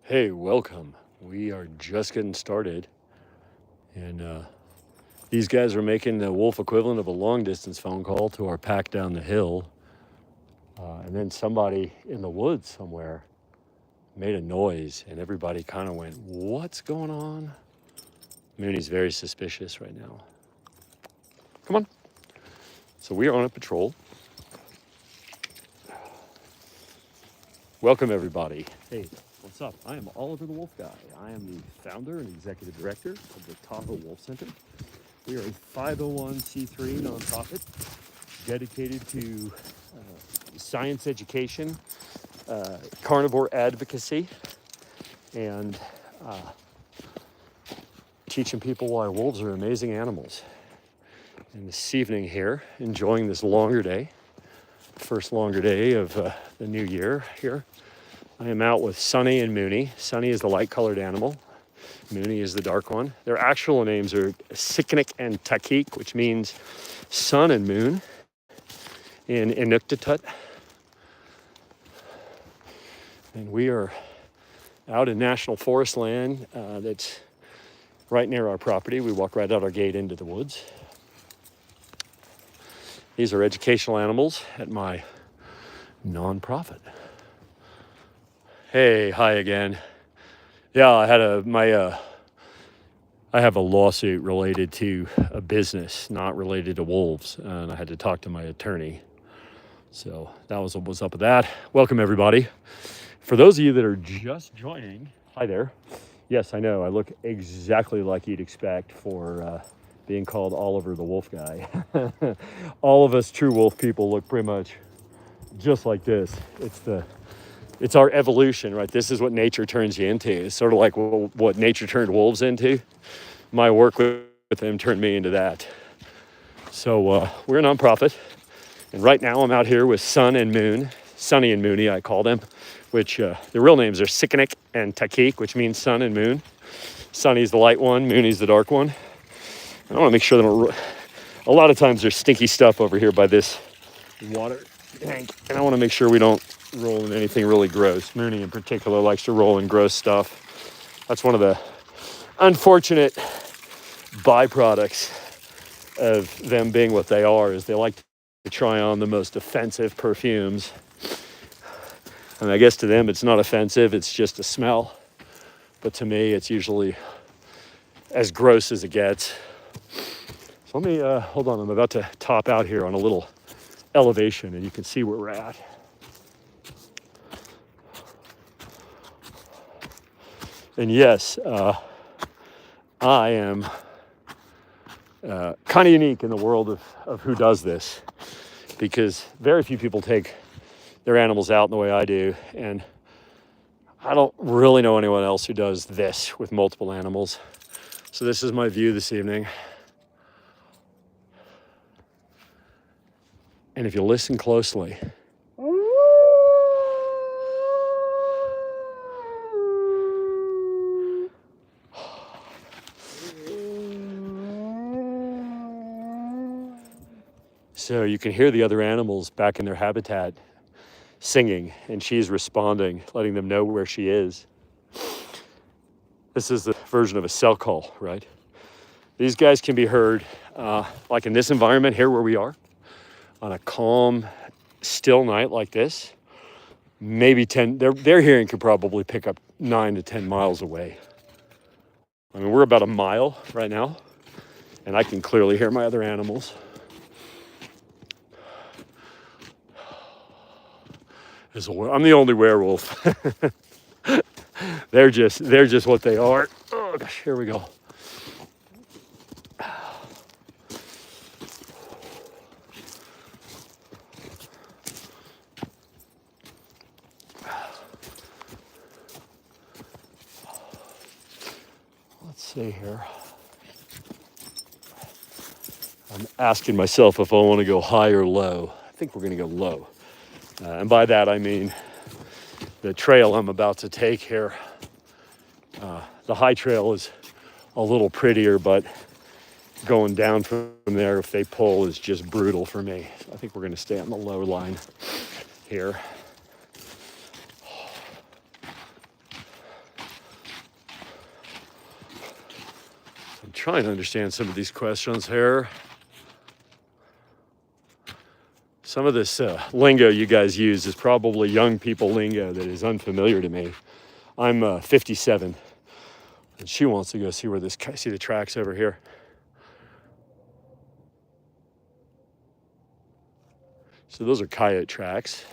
Hey, welcome. We are just getting started, and these guys are making the wolf equivalent of a long distance phone call to our pack down the hill. And then somebody in the woods somewhere made a noise, and everybody kind of went, "What's going on?" Moonie's very suspicious right now. Come on. So we are on a patrol. Welcome, everybody. Hey, what's up? I am Oliver the Wolf Guy. I am the founder and executive director of the Tahoe Wolf Center. We are a 501c3 nonprofit dedicated to science education, carnivore advocacy, and teaching people why wolves are amazing animals. And this evening here, enjoying this longer day, first longer day of the new year here, I am out with Sunny and Moonie. Sunny is the light-colored animal. Moonie is the dark one. Their actual names are Siknik and Takik, which means sun and moon in Inuktitut. And we are out in national forest land that's right near our property. We walk right out our gate into the woods. These are educational animals at my nonprofit. Hey, hi again. Yeah, I have a lawsuit related to a business, not related to wolves, and I had to talk to my attorney. So that was what was up with that. Welcome, everybody. For those of you that are just joining, hi there. Yes, I know, I look exactly like you'd expect for being called Oliver the Wolf Guy. All of us true wolf people look pretty much just like this. It's our evolution, right? This is what nature turns you into. It's sort of like what nature turned wolves into. My work with them turned me into that. So we're a nonprofit. And right now I'm out here with Sunny and Moonie, I call them, which the real names are Siknik and Takik, which means sun and moon. Sunny's the light one, Moonie's the dark one. And I want to make sure that a lot of times there's stinky stuff over here by this water tank. And I want to make sure we don't roll in anything really gross. Moonie in particular likes to roll in gross stuff. That's one of the unfortunate byproducts of them being what they are, is they like to try on the most offensive perfumes. And I guess to them it's not offensive, it's just a smell. But to me it's usually as gross as it gets. So let me, hold on, I'm about to top out here on a little elevation and you can see where we're at. And yes, I am kind of unique in the world of who does this, because very few people take their animals out in the way I do, and I don't really know anyone else who does this with multiple animals. So this is my view this evening. And if you listen closely, so you can hear the other animals back in their habitat singing, and she's responding, letting them know where she is. This is the version of a cell call, right? These guys can be heard like in this environment here where we are, on a calm, still night like this. Maybe 10, their hearing could probably pick up 9 to 10 miles away. I mean, we're about a mile right now, and I can clearly hear my other animals. I'm the only werewolf. They're just what they are. Oh gosh, here we go. Let's see here. I'm asking myself if I want to go high or low. I think we're going to go low. And by that I mean the trail I'm about to take here. The high trail is a little prettier, but going down from there, if they pull, is just brutal for me. So I think we're going to stay on the low line here. trying to understand some of these questions here. Some of this lingo you guys use is probably young people lingo that is unfamiliar to me. I'm 57, and she wants to go see where see the tracks over here. So those are coyote tracks,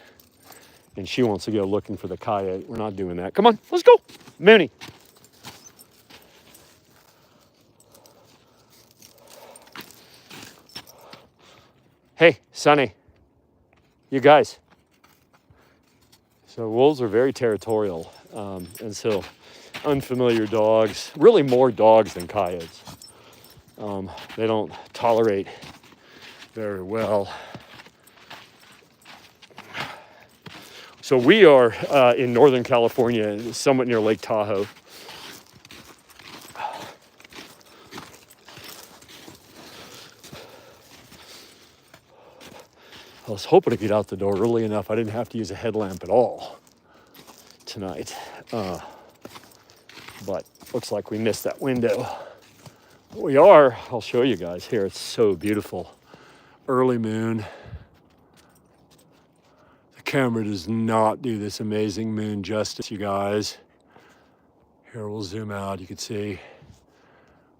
and she wants to go looking for the coyote. We're not doing that. Come on, let's go, Moonie. Hey, Sunny, you guys. So wolves are very territorial, and so unfamiliar dogs, really more dogs than coyotes. They don't tolerate very well. So we are in Northern California, somewhat near Lake Tahoe. I was hoping to get out the door early enough I didn't have to use a headlamp at all tonight. But looks like we missed that window. We are, I'll show you guys here. It's so beautiful. Early moon. The camera does not do this amazing moon justice, you guys. Here, we'll zoom out, you can see.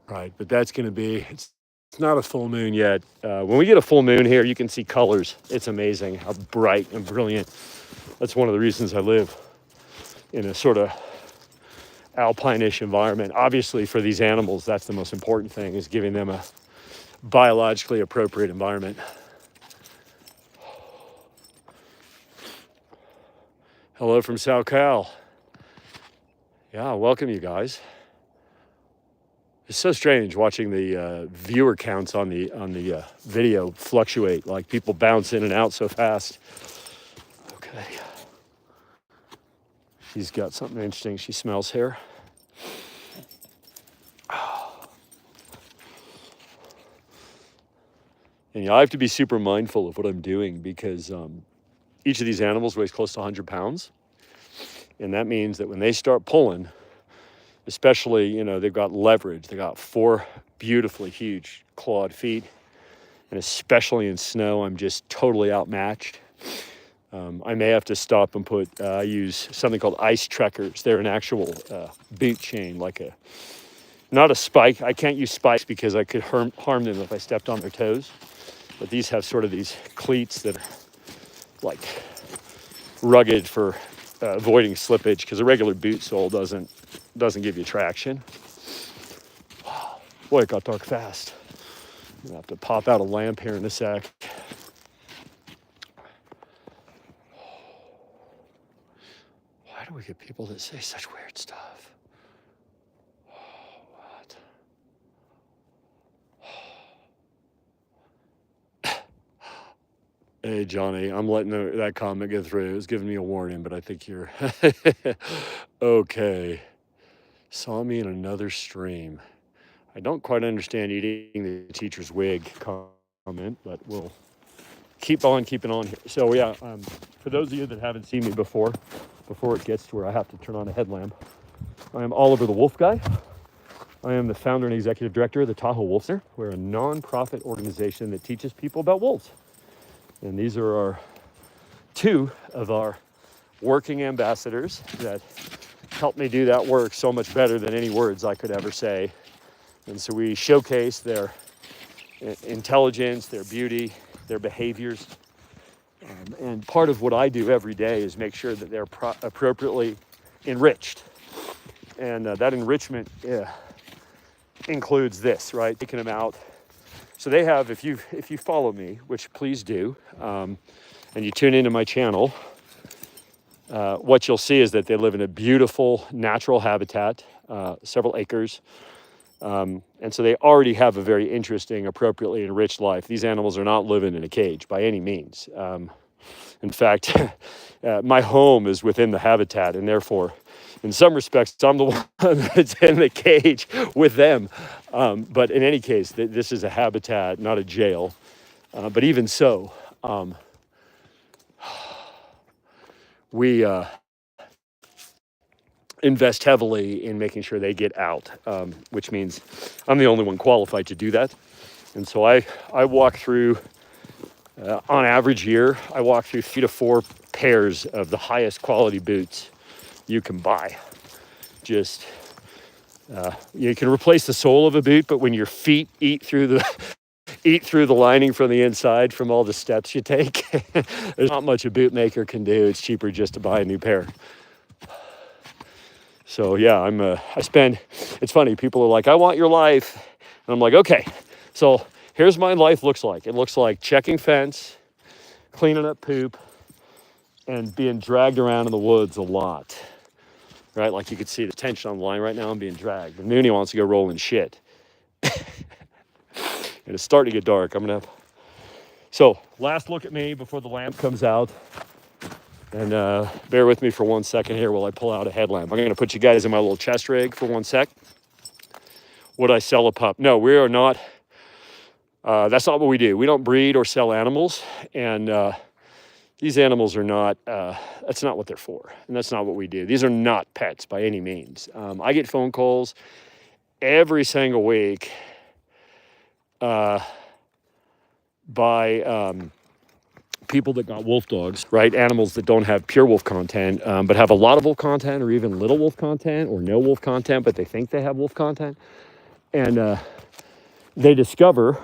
Right, but that's gonna be, it's not a full moon yet. When we get a full moon here, you can see colors. It's amazing how bright and brilliant. That's one of the reasons I live in a sort of alpine-ish environment. Obviously, for these animals, that's the most important thing, is giving them a biologically appropriate environment. Hello from South Cal. Yeah, welcome you guys. It's so strange watching the viewer counts on the video fluctuate, like people bounce in and out so fast. Okay. She's got something interesting she smells here. And I have to be super mindful of what I'm doing because each of these animals weighs close to 100 pounds. And that means that when they start pulling, especially, you know, they've got leverage. They got 4 beautifully huge clawed feet. And especially in snow, I'm just totally outmatched. I may have to stop and I use something called ice trekkers. They're an actual boot chain, not a spike. I can't use spikes because I could harm them if I stepped on their toes. But these have sort of these cleats that are like rugged for avoiding slippage, because a regular boot sole doesn't give you traction. Wow. Boy, it got dark fast. I'm gonna have to pop out a lamp here in a sec. Why do we get people that say such weird stuff? What? Hey, Johnny, I'm letting that comment get through. It was giving me a warning, but I think you're okay. Saw me in another stream. I don't quite understand eating the teacher's wig comment, but we'll keep on keeping on here. So yeah, for those of you that haven't seen me before it gets to where I have to turn on a headlamp, I am Oliver the Wolf Guy. I am the founder and executive director of the Tahoe Wolf Center. We're a non-profit organization that teaches people about wolves. And these are 2 of our working ambassadors that help me do that work so much better than any words I could ever say. And so we showcase their intelligence, their beauty, their behaviors. And part of what I do every day is make sure that they're appropriately enriched. And that enrichment includes this, right? Taking them out. So they have, if you follow me, which please do, and you tune into my channel, what you'll see is that they live in a beautiful natural habitat, several acres. And so they already have a very interesting, appropriately enriched life. These animals are not living in a cage by any means. In fact, my home is within the habitat, and therefore, in some respects, I'm the one that's in the cage with them. But in any case, this is a habitat, not a jail. But even so, we invest heavily in making sure they get out, which means I'm the only one qualified to do that. And so I walk through, on average year, I walk through 3 to 4 pairs of the highest quality boots you can buy. Just you can replace the sole of a boot, but when your feet eat through the lining from the inside from all the steps you take, there's not much a bootmaker can do. It's cheaper just to buy a new pair. So yeah, it's funny, people are like, I want your life. And I'm like, okay, so here's my life looks like. It looks like checking fence, cleaning up poop, and being dragged around in the woods a lot. Right? Like you could see the tension on the line right now. I'm being dragged. And Moonie wants to go rolling shit. And it's starting to get dark. So last look at me before the lamp comes out. And bear with me for 1 second here while I pull out a headlamp. I'm going to put you guys in my little chest rig for 1 sec. Would I sell a pup? No, we are not. That's not what we do. We don't breed or sell animals. And these animals are not, that's not what they're for. And that's not what we do. These are not pets by any means. I get phone calls every single week by people that got wolf dogs, right? Animals that don't have pure wolf content, but have a lot of wolf content or even little wolf content or no wolf content, but they think they have wolf content. And they discover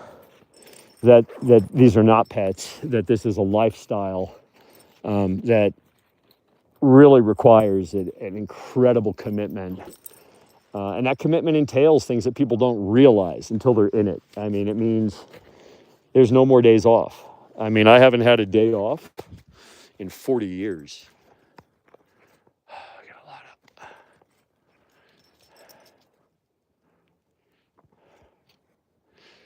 that these are not pets, that this is a lifestyle that really requires an incredible commitment. And that commitment entails things that people don't realize until they're in it. I mean, it means there's no more days off. I mean, I haven't had a day off in 40 years. I got a lot up.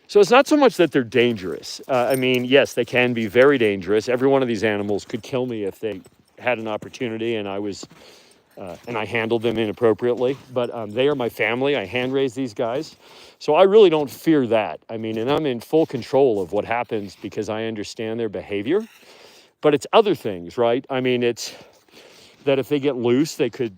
So it's not so much that they're dangerous. I mean, yes, they can be very dangerous. Every one of these animals could kill me if they had an opportunity and I handled them inappropriately. But they are my family. I hand raise these guys. So I really don't fear that. I mean, and I'm in full control of what happens because I understand their behavior. But it's other things, right? I mean, it's that if they get loose, they could,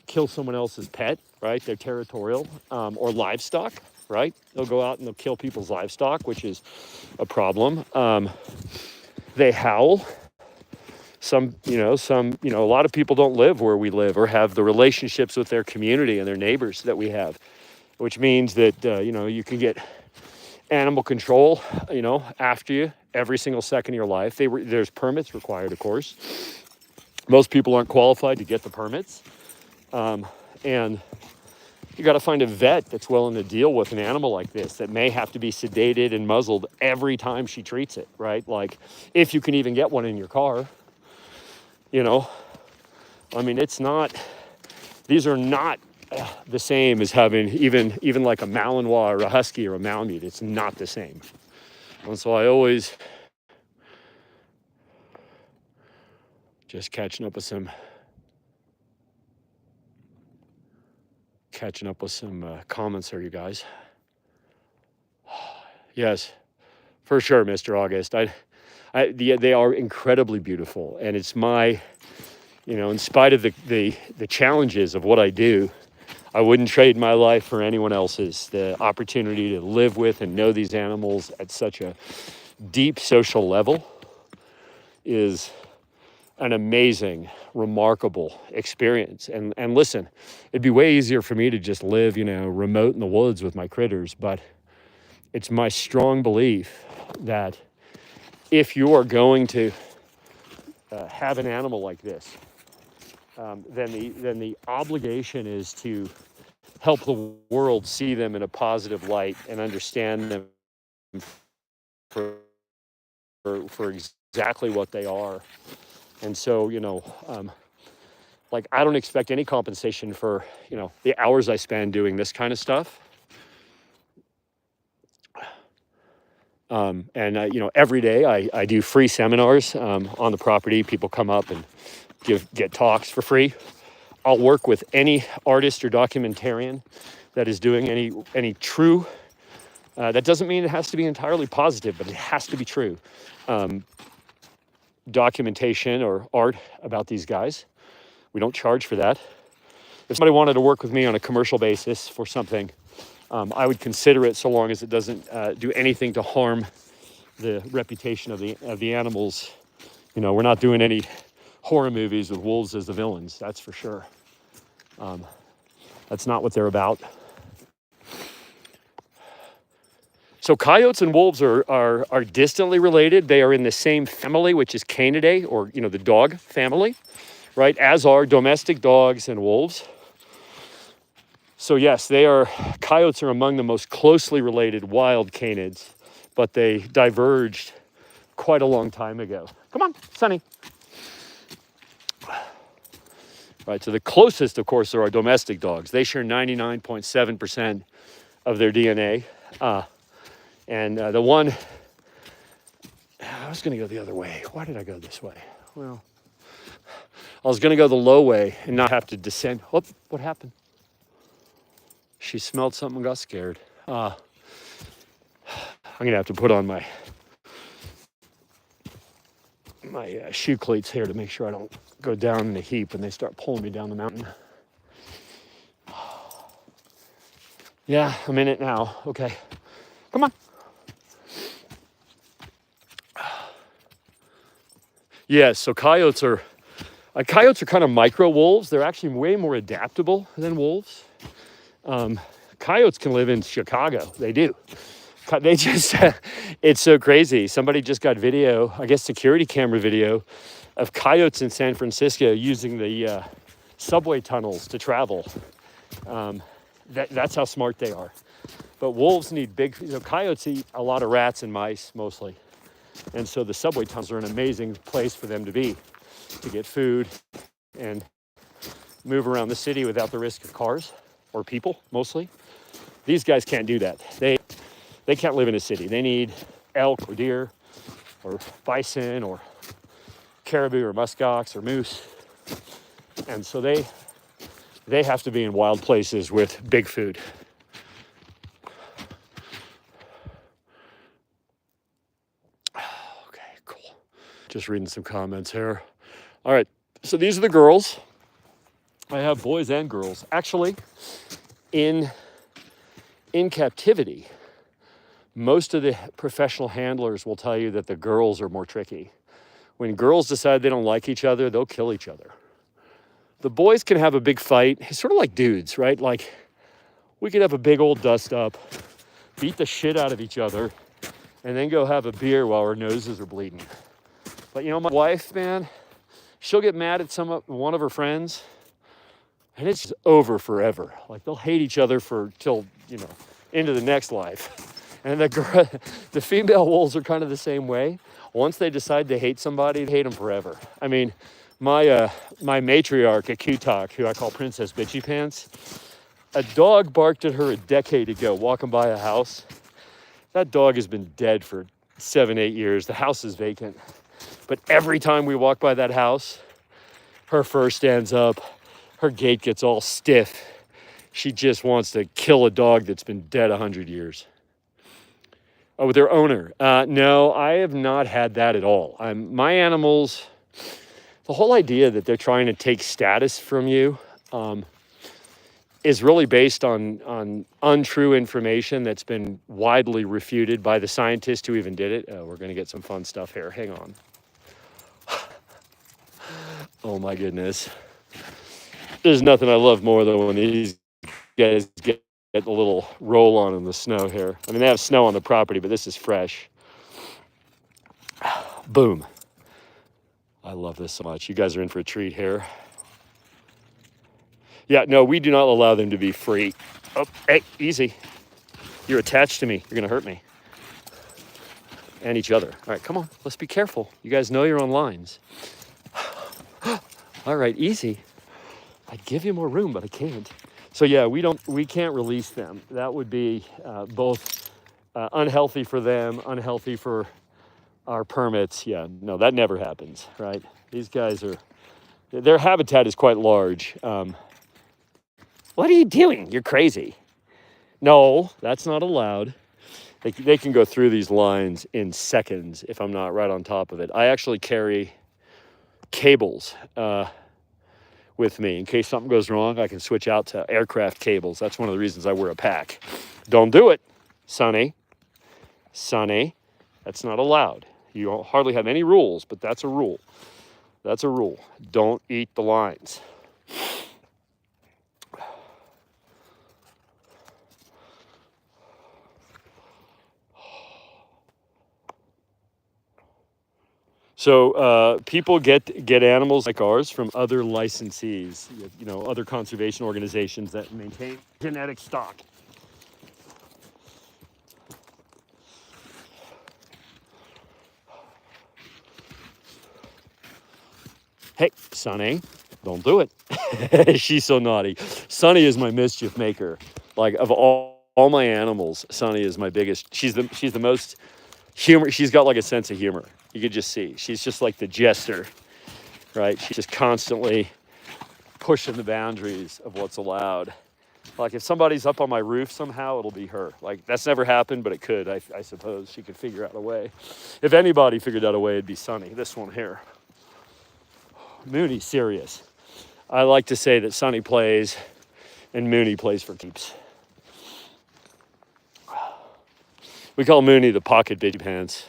kill someone else's pet, right? They're territorial, or livestock, right? They'll go out and they'll kill people's livestock, which is a problem. They howl. A lot of people don't live where we live or have the relationships with their community and their neighbors that we have, which means that, you can get animal control, after you every single second of your life. There's permits required, of course. Most people aren't qualified to get the permits. And you got to find a vet that's willing to deal with an animal like this that may have to be sedated and muzzled every time she treats it, right? Like if you can even get one in your car. I mean, these are not the same as having even like a Malinois or a Husky or a Malamute. It's not the same. And so I always just catching up with some comments here, you guys. Yes, for sure, Mr. August. They are incredibly beautiful, and it's my, in spite of the challenges of what I do, I wouldn't trade my life for anyone else's. The opportunity to live with and know these animals at such a deep social level is an amazing, remarkable experience. And listen, it'd be way easier for me to just live, remote in the woods with my critters, but it's my strong belief that if you are going to have an animal like this, then the obligation is to help the world see them in a positive light and understand them for exactly what they are. And so, I don't expect any compensation for, the hours I spend doing this kind of stuff. Every day I do free seminars on the property. People come up and get talks for free. I'll work with any artist or documentarian that is doing any true. That doesn't mean it has to be entirely positive, but it has to be true. Documentation or art about these guys. We don't charge for that. if somebody wanted to work with me on a commercial basis for something, I would consider it, so long as it doesn't do anything to harm the reputation of the animals. You know, we're not doing any horror movies with wolves as the villains, that's for sure. That's not what they're about. So coyotes and wolves are distantly related. They are in the same family, which is Canidae, or, you know, the dog family, right? As are domestic dogs and wolves. So yes, coyotes are among the most closely related wild canids, but they diverged quite a long time ago. Come on, Sunny. Right, so the closest, of course, are our domestic dogs. They share 99.7% of their DNA. And the one, I was going to go the other way. Why did I go this way? Well, I was going to go the low way and not have to descend. Whoop, what happened? She smelled something and got scared. I'm going to have to put on my shoe cleats here to make sure I don't go down in a heap when they start pulling me down the mountain. Yeah, I'm in it now. Okay, come on. Yeah, so coyotes are kind of micro wolves. They're actually way more adaptable than wolves. Coyotes can live in Chicago. They do. They just, it's so crazy. Somebody just got video, I guess security camera video, of coyotes in San Francisco using the subway tunnels to travel. That's how smart they are. But wolves need big, coyotes eat a lot of rats and mice mostly. And so the subway tunnels are an amazing place for them to be, to get food and move around the city without the risk of cars or people, mostly. These guys can't do that. They can't live in a city. They need elk or deer or bison or caribou or muskox or moose. And so they have to be in wild places with big food. Okay, cool. Just reading some comments here. All right, so these are the girls. I have boys and girls. Actually, in captivity, most of the professional handlers will tell you that the girls are more tricky. When girls decide they don't like each other, they'll kill each other. The boys can have a big fight. It's sort of like dudes, right? Like, we could have a big old dust up, beat the shit out of each other, and then go have a beer while our noses are bleeding. But my wife, man, she'll get mad at one of her friends, and it's just over forever. Like, they'll hate each other till into the next life. And the female wolves are kind of the same way. Once they decide to hate somebody, they hate them forever. I mean, my matriarch at Kutak, who I call Princess Bitchy Pants, a dog barked at her a decade ago walking by a house. That dog has been dead for 7-8 years. The house is vacant. But every time we walk by that house, her fur stands up, her gait gets all stiff. She just wants to kill a dog that's been dead 100 years. Oh, with their owner. No, I have not had that at all. My animals, the whole idea that they're trying to take status from you is really based on untrue information that's been widely refuted by the scientists who even did it. We're going to get some fun stuff here. Hang on. Oh, my goodness. There's nothing I love more than when these guys get a little roll on in the snow here. I mean, they have snow on the property, but this is fresh. Boom. I love this so much. You guys are in for a treat here. Yeah, no, we do not allow them to be free. Oh, hey, easy. You're attached to me. You're going to hurt me. And each other. All right, come on. Let's be careful. You guys know you're on lines. All right, easy. I'd give you more room, but I can't. So yeah, we can't release them. That would be both unhealthy for them, unhealthy for our permits. Yeah, no, that never happens, right? These guys their habitat is quite large. What are you doing? You're crazy. No, that's not allowed. They can go through these lines in seconds if I'm not right on top of it. I actually carry cables. with me. In case something goes wrong, I can switch out to aircraft cables. That's one of the reasons I wear a pack. Don't do it, Sunny. Sunny, that's not allowed. You don't hardly have any rules, but that's a rule. That's a rule. Don't eat the lines. So people get animals like ours from other licensees, you know, other conservation organizations that maintain genetic stock. Hey, Sunny, don't do it. She's so naughty. Sunny is my mischief maker. Like, of all my animals, Sunny is my biggest. She's the most humor. She's got like a sense of humor. You could just see. She's just like the jester, right? She's just constantly pushing the boundaries of what's allowed. Like, if somebody's up on my roof somehow, it'll be her. Like, that's never happened, but it could. I suppose she could figure out a way. If anybody figured out a way, it'd be Sunny. This one here. Moonie's serious. I like to say that Sunny plays and Moonie plays for keeps. We call Moonie the pocket bitchy pants.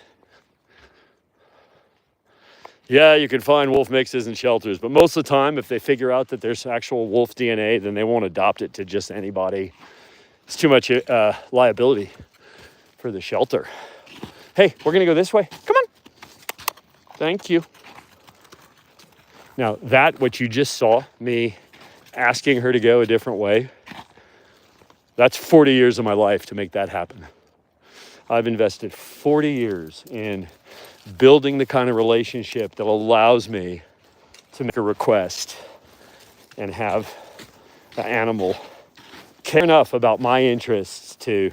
Yeah, you can find wolf mixes in shelters, but most of the time, if they figure out that there's actual wolf DNA, then they won't adopt it to just anybody. It's too much liability for the shelter. Hey, we're gonna go this way. Come on. Thank you. Now, what you just saw, me asking her to go a different way, that's 40 years of my life to make that happen. I've invested 40 years in building the kind of relationship that allows me to make a request and have the animal care enough about my interests to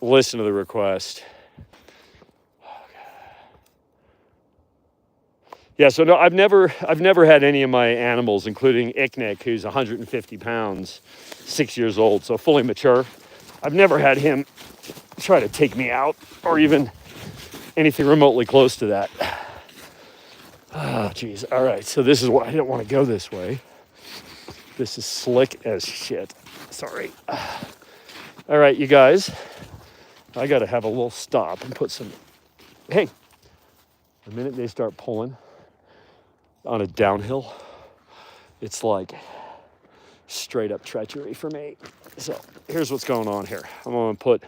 listen to the request. Yeah, so no, I've never had any of my animals, including Icknick, who's 150 pounds, 6 years old, so fully mature. I've never had him try to take me out or even anything remotely close to that. Oh, geez. All right, so this is why I didn't want to go this way. This is slick as shit. Sorry. All right, you guys, I got to have a little stop and put some... Hey, the minute they start pulling on a downhill, it's like straight up treachery for me. So here's what's going on here. I'm going to put,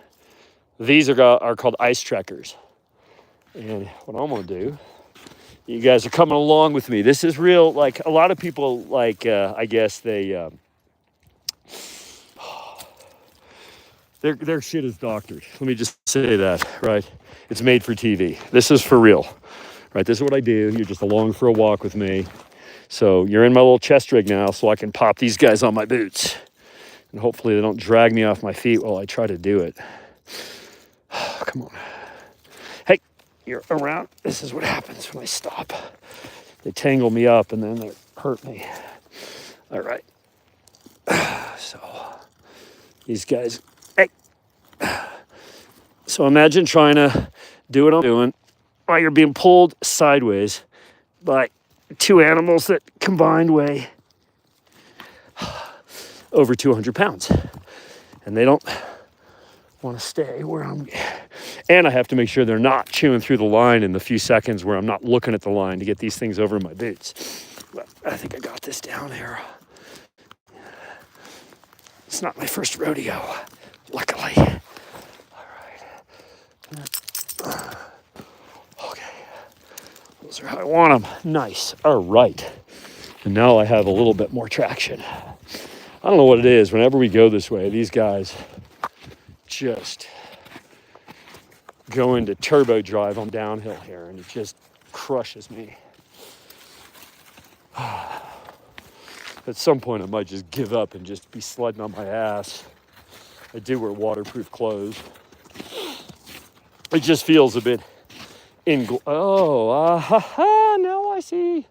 these are called ice trekkers. And what I'm going to do, you guys are coming along with me. This is real, like a lot of people, like, I guess they, their shit is doctored. Let me just say that, right? It's made for TV. This is for real. Right, this is what I do. You're just along for a walk with me. So you're in my little chest rig now, so I can pop these guys on my boots. And hopefully they don't drag me off my feet while I try to do it. Come on. Hey, you're around. This is what happens when I stop. They tangle me up and then they hurt me. All right. So these guys, hey. So imagine trying to do what I'm doing while you're being pulled sideways by two animals that combined weigh over 200 pounds. And they don't want to stay where I'm... And I have to make sure they're not chewing through the line in the few seconds where I'm not looking at the line to get these things over my boots. But I think I got this down here. It's not my first rodeo, luckily. All right. Those are how I want them. Nice. All right. And now I have a little bit more traction. I don't know what it is. Whenever we go this way, these guys just go into turbo drive on downhill here, and it just crushes me. At some point, I might just give up and just be sledding on my ass. I do wear waterproof clothes. It just feels a bit... now I see.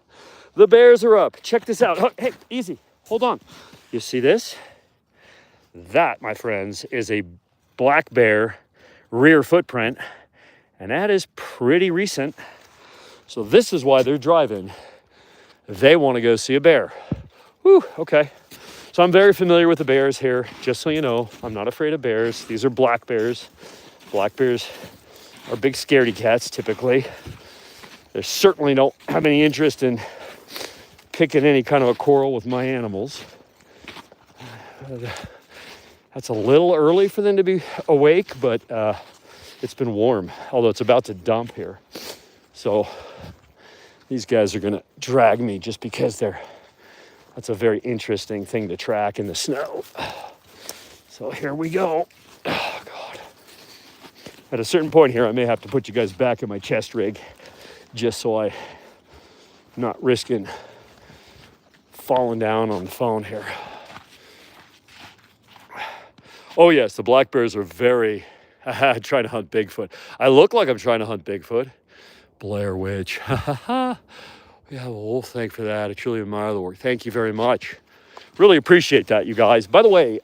The bears are up. Check this out. Hey, easy. Hold on. You see this? That, my friends, is a black bear rear footprint, and that is pretty recent. So this is why they're driving they want to go see a bear. Whew, okay. So I'm very familiar with the bears here. Just so you know, I'm not afraid of bears. These are black bears. Black bears are big scaredy cats typically. They certainly don't have any interest in picking any kind of a quarrel with my animals. That's a little early for them to be awake, but it's been warm, although it's about to dump here. So these guys are gonna drag me just because that's a very interesting thing to track in the snow. So here we go. Oh God. At a certain point here, I may have to put you guys back in my chest rig just so I'm not risking falling down on the phone here. Oh yes, the black bears are very trying to hunt Bigfoot. I look like I'm trying to hunt Bigfoot. Blair Witch. We have a wolf. Thank you for that. I truly admire the work. Thank you very much. Really appreciate that, you guys. By the way,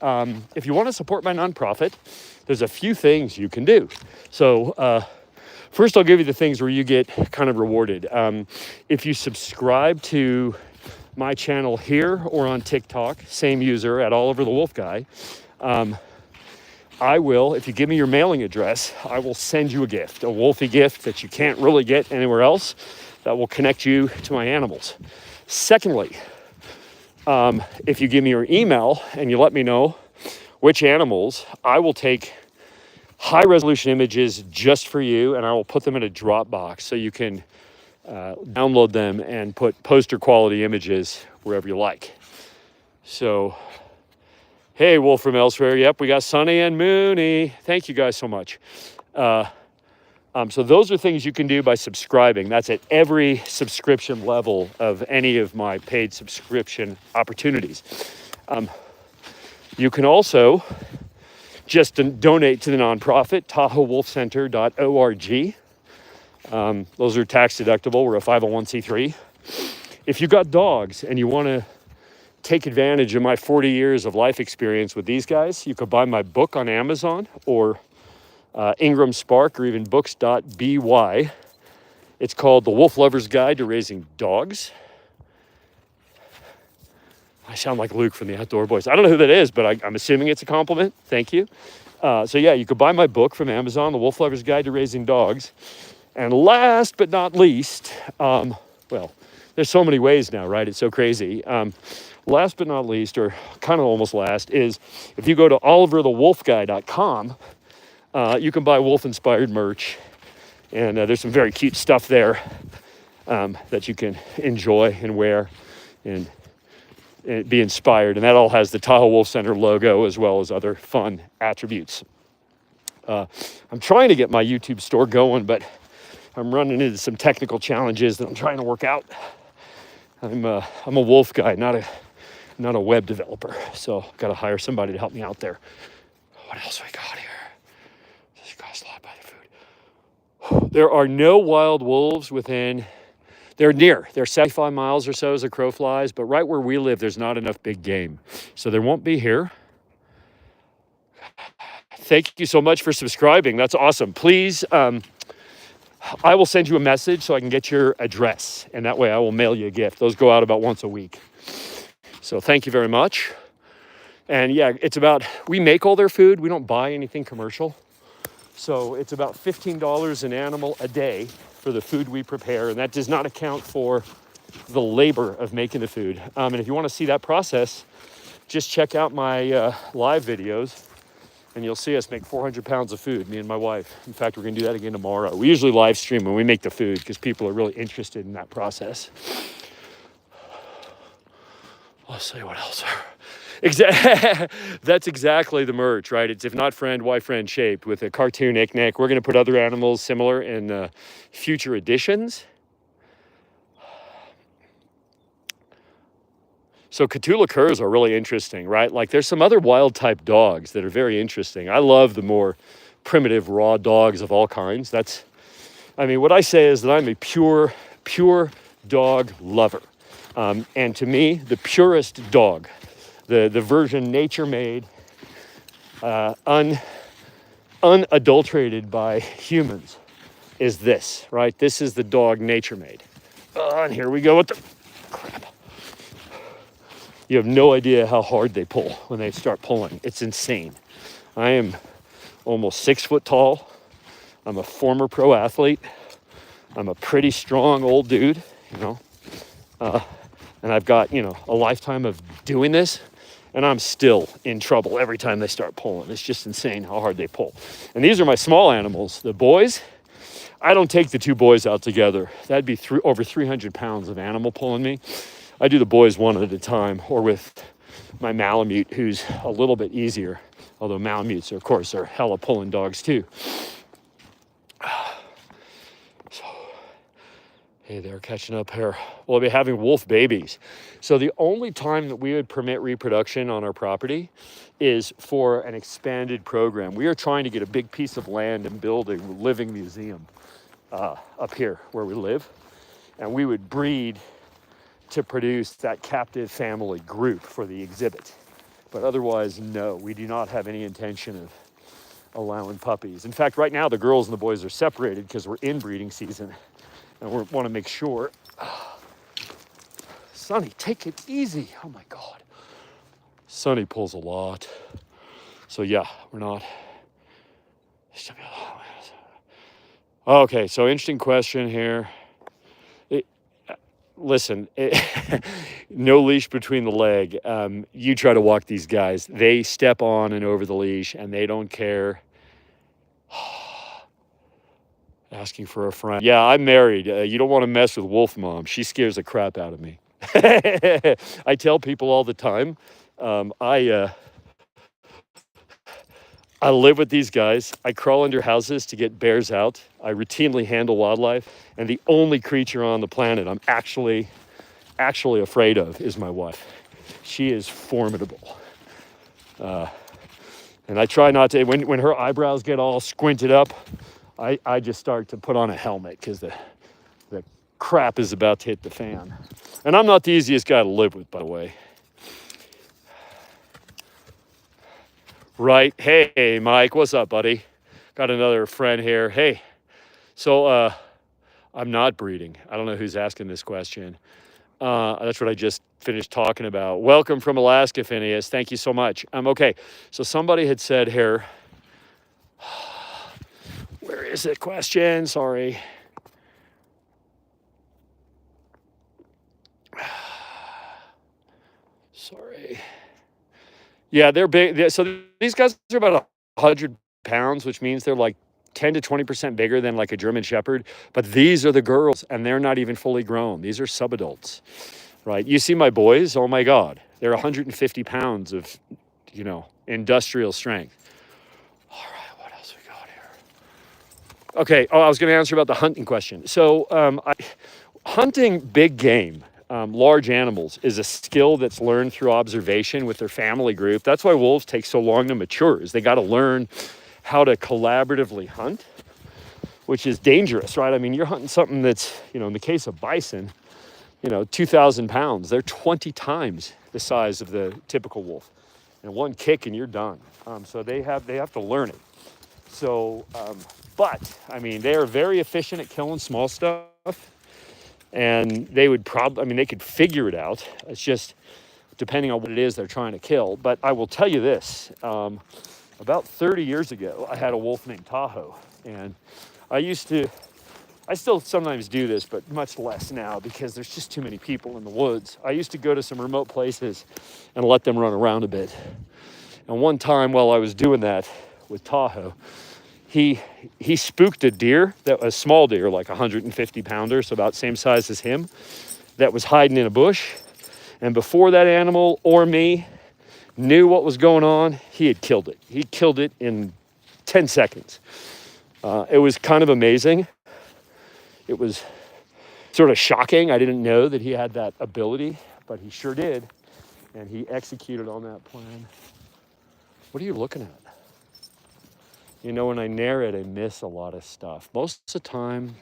if you want to support my nonprofit, there's a few things you can do. So first, I'll give you the things where you get kind of rewarded. If you subscribe to my channel here or on TikTok, same user at Oliver the Wolf Guy, I will, if you give me your mailing address, I will send you a gift, a wolfy gift that you can't really get anywhere else that will connect you to my animals. Secondly, if you give me your email and you let me know which animals, I will take high resolution images just for you and I will put them in a Dropbox so you can download them and put poster quality images wherever you like. So, hey, Wolf from Elsewhere. Yep, we got Sunny and Moonie. Thank you guys so much. So those are things you can do by subscribing. That's at every subscription level of any of my paid subscription opportunities. You can also just donate to the nonprofit, TahoeWolfCenter.org. Those are tax deductible. We're a 501c3. If you got dogs and you want to take advantage of my 40 years of life experience with these guys, you could buy my book on Amazon or Ingram Spark or even books.by. It's called The Wolf Lover's Guide to Raising Dogs. I sound like Luke from the Outdoor Boys. I don't know who that is, but I'm assuming it's a compliment. Thank you. So yeah, you could buy my book from Amazon, The Wolf Lover's Guide to Raising Dogs. And last but not least, well, there's so many ways now, right? It's so crazy. Last but not least, or kind of almost last, is if you go to oliverthewolfguy.com, you can buy wolf-inspired merch. And there's some very cute stuff there that you can enjoy and wear and be inspired. And that all has the Tahoe Wolf Center logo as well as other fun attributes. I'm trying to get my YouTube store going, but I'm running into some technical challenges that I'm trying to work out. I'm a wolf guy, not a web developer. So got to hire somebody to help me out there. What else we got here? This guy's lot by the food. There are no wild wolves within. They're 75 miles or so as a crow flies, but right where we live, there's not enough big game. So there won't be here. Thank you so much for subscribing. That's awesome. Please, I will send you a message so I can get your address, and that way I will mail you a gift. Those go out about once a week. So thank you very much. And yeah, we make all their food. We don't buy anything commercial. So it's about $15 an animal a day for the food we prepare, and that does not account for the labor of making the food. And if you want to see that process, just check out my live videos, and you'll see us make 400 pounds of food, me and my wife. In fact, we're going to do that again tomorrow. We usually live stream when we make the food because people are really interested in that process. Let's see what else. That's exactly the merch, right? It's if not friend, why friend shaped with a cartoon Nick. We're going to put other animals similar in future editions. So Cthulhu curs are really interesting, right? Like there's some other wild type dogs that are very interesting. I love the more primitive raw dogs of all kinds. What I say is that I'm a pure dog lover. And to me, the purest dog, the version nature made, unadulterated by humans, is this, right? This is the dog nature made. And here we go with crap. You have no idea how hard they pull when they start pulling. It's insane. I am almost 6 foot tall. I'm a former pro athlete. I'm a pretty strong old dude, you know. And I've got, you know, a lifetime of doing this, and I'm still in trouble every time they start pulling. It's just insane how hard they pull. And these are my small animals. The boys, I don't take the 2 boys out together. That'd be over 300 pounds of animal pulling me. I do the boys one at a time, or with my Malamute, who's a little bit easier. Although Malamutes, of course, are hella pulling dogs too. So, hey, they're catching up here. We'll be having wolf babies. So the only time that we would permit reproduction on our property is for an expanded program. We are trying to get a big piece of land and build a living museum up here where we live. And we would breed to produce that captive family group for the exhibit. But otherwise, no, we do not have any intention of allowing puppies. In fact, right now, the girls and the boys are separated because we're in breeding season. And we want to make sure. Sunny, take it easy. Oh my God. Sunny pulls a lot. So yeah, we're not. Okay, so interesting question here. Listen, no leash between the leg. You try to walk these guys. They step on and over the leash and they don't care. Asking for a friend. Yeah, I'm married. You don't want to mess with Wolf Mom. She scares the crap out of me. I tell people all the time, I live with these guys. I crawl under houses to get bears out. I routinely handle wildlife. And the only creature on the planet I'm actually afraid of is my wife. She is formidable. And I try not to, when her eyebrows get all squinted up, I just start to put on a helmet because the crap is about to hit the fan. And I'm not the easiest guy to live with, by the way. Right. Hey, Mike, what's up, buddy? Got another friend here. Hey, so I'm not breeding. I don't know who's asking this question. That's what I just finished talking about. Welcome from Alaska, Phineas. Thank you so much. Okay, so somebody had said here, where is the question? Sorry. Sorry. Yeah, they're big. So these guys are about 100 pounds, which means they're like 10 to 20% bigger than like a German Shepherd. But these are the girls, and they're not even fully grown. These are subadults, right? You see my boys? Oh my God. They're 150 pounds of, you know, industrial strength. All right, what else we got here? Okay, I was going to answer about the hunting question. So hunting big game, large animals, is a skill that's learned through observation with their family group. That's why wolves take so long to mature, is they got to learn how to collaboratively hunt, which is dangerous, right? I mean, you're hunting something that's, you know, in the case of bison, you know, 2,000 pounds. They're 20 times the size of the typical wolf. And one kick and you're done. So they have to learn it. So, but, I mean, they are very efficient at killing small stuff. And they would they could figure it out. It's just depending on what it is they're trying to kill. But I will tell you this, about 30 years ago, I had a wolf named Tahoe. And I still sometimes do this, but much less now because there's just too many people in the woods. I used to go to some remote places and let them run around a bit. And one time while I was doing that with Tahoe, he spooked a small deer, like 150 pounder, so about same size as him, that was hiding in a bush. And before that animal or me knew what was going on, he had killed it. He killed it in 10 seconds. It was kind of amazing. It was sort of shocking. I didn't know that he had that ability, but he sure did. And he executed on that plan. What are you looking at? You know, when I narrate, I miss a lot of stuff. Most of the time,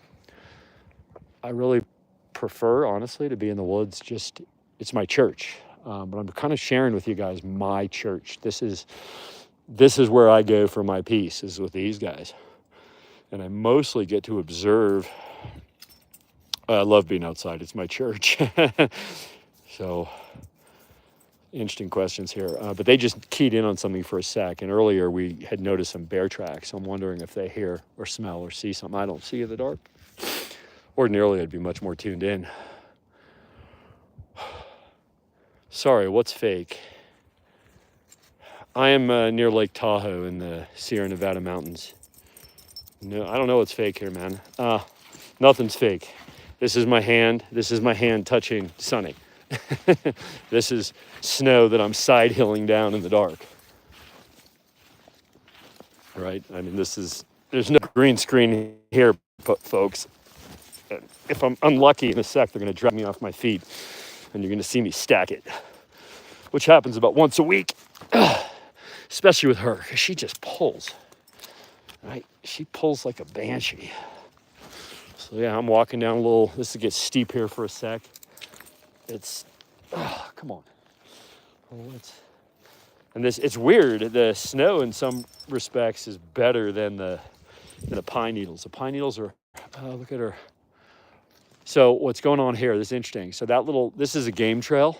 I really prefer, honestly, to be in the woods. It's my church. But I'm kind of sharing with you guys my church. This is where I go for my peace, is with these guys. And I mostly get to observe I love being outside. It's my church. So interesting questions here. But they just keyed in on something for a sec. And earlier we had noticed some bear tracks. So I'm wondering if they hear or smell or see something I don't see in the dark. Ordinarily, I'd be much more tuned in. Sorry, what's fake? I am near Lake Tahoe in the Sierra Nevada mountains. No, I don't know what's fake here, man. Nothing's fake. This is my hand. This is my hand touching Sunny. This is snow that I'm side hilling down in the dark. Right? I mean, there's no green screen here, folks. If I'm unlucky in a sec, they're going to drag me off my feet and you're going to see me stack it, which happens about once a week, especially with her, because she just pulls. Right? She pulls like a banshee. So yeah, I'm walking down a little, this will get steep here for a sec. It's, come on. And it's weird. The snow in some respects is better than the pine needles. The pine needles are, look at her. So what's going on here, this is interesting. So this is a game trail,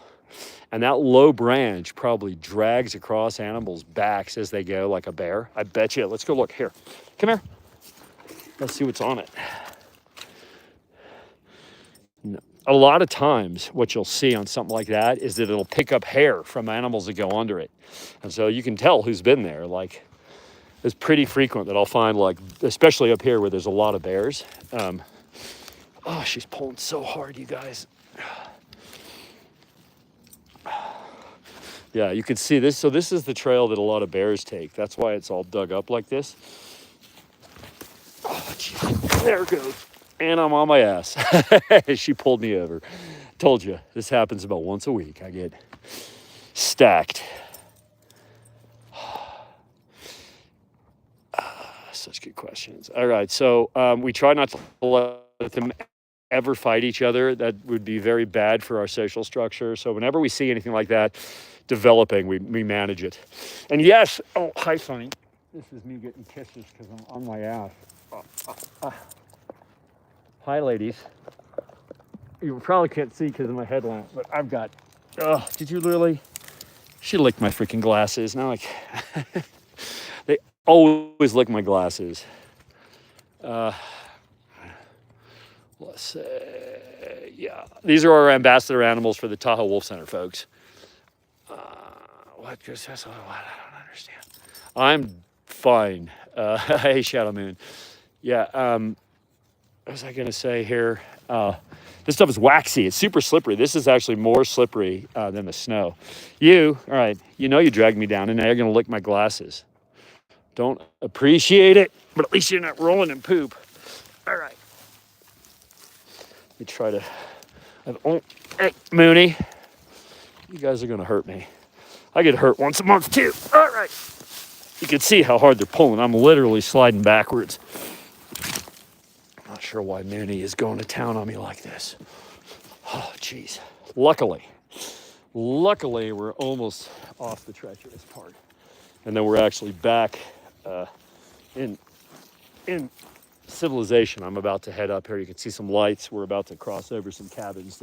and that low branch probably drags across animals' backs as they go like a bear. I bet you. Let's go look here. Come here. Let's see what's on it. No. A lot of times what you'll see on something like that is that it'll pick up hair from animals that go under it. And so you can tell who's been there. Like, it's pretty frequent that I'll find, like, especially up here where there's a lot of bears. Oh, she's pulling so hard, you guys. Yeah, you can see this. So this is the trail that a lot of bears take. That's why it's all dug up like this. Oh, geez. There it goes. And I'm on my ass. She pulled me over. Told you, this happens about once a week. I get stacked. Such good questions. All right, so we try not to let them ever fight each other. That would be very bad for our social structure. So whenever we see anything like that developing, we manage it. And yes, oh, hi, Sunny. This is me getting kisses because I'm on my ass. Hi, ladies. You probably can't see because of my headlamp, but I've got, did you really? She licked my freaking glasses. Now, like, they always lick my glasses. Let's say, yeah. These are our ambassador animals for the Tahoe Wolf Center, folks. What? I don't understand. I'm fine. Hey, Shadow Moon. Yeah. What was I going to say here? This stuff is waxy. It's super slippery. This is actually more slippery than the snow. All right, you know you dragged me down, and now you're going to lick my glasses. Don't appreciate it, but at least you're not rolling in poop. All right. Let me try to... hey, Moonie. You guys are going to hurt me. I get hurt once a month, too. All right. You can see how hard they're pulling. I'm literally sliding backwards. Not sure why Moonie is going to town on me like this. Oh, geez. Luckily, we're almost off the treacherous part. And then we're actually back in civilization. I'm about to head up here. You can see some lights. We're about to cross over some cabins.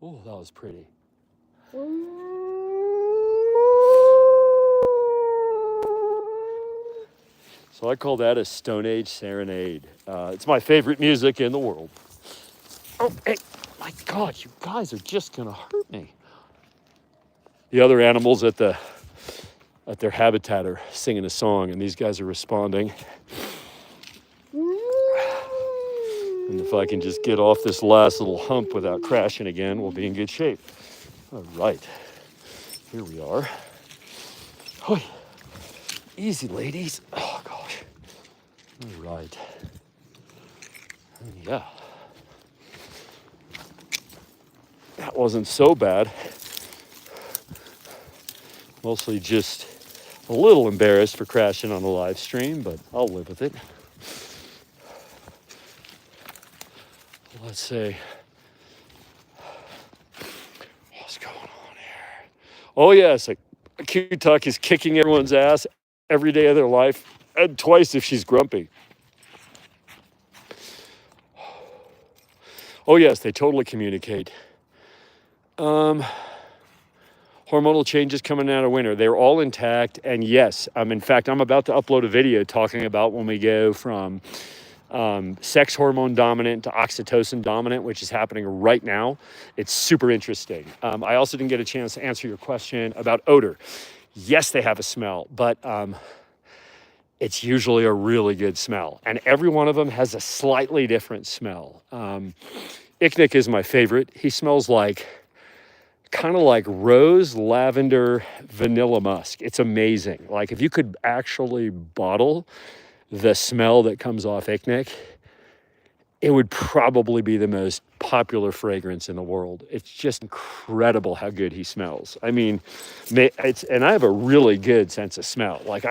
Oh, that was pretty. So I call that a Stone Age serenade. It's my favorite music in the world. Oh, hey, my God, you guys are just gonna hurt me. The other animals at their habitat are singing a song, and these guys are responding. And if I can just get off this last little hump without crashing again, we'll be in good shape. All right, here we are. Hoi. Easy, ladies. Oh, gosh. All right. Yeah. That wasn't so bad. Mostly just a little embarrassed for crashing on the live stream, but I'll live with it. Let's see. What's going on here? Oh, yes. A Q-Tuck is kicking everyone's ass. every day of their life, and twice if she's grumpy. Oh yes, they totally communicate. Hormonal changes coming out of winter. They're all intact. And yes, in fact, I'm about to upload a video talking about when we go from sex hormone dominant to oxytocin dominant, which is happening right now. It's super interesting. I also didn't get a chance to answer your question about odor. Yes, they have a smell, but it's usually a really good smell. And every one of them has a slightly different smell. Icknick is my favorite. He smells like kind of like rose, lavender, vanilla musk. It's amazing. Like if you could actually bottle the smell that comes off Icknick, it would probably be the most popular fragrance in the world. It's just incredible how good he smells. I mean, and I have a really good sense of smell. Like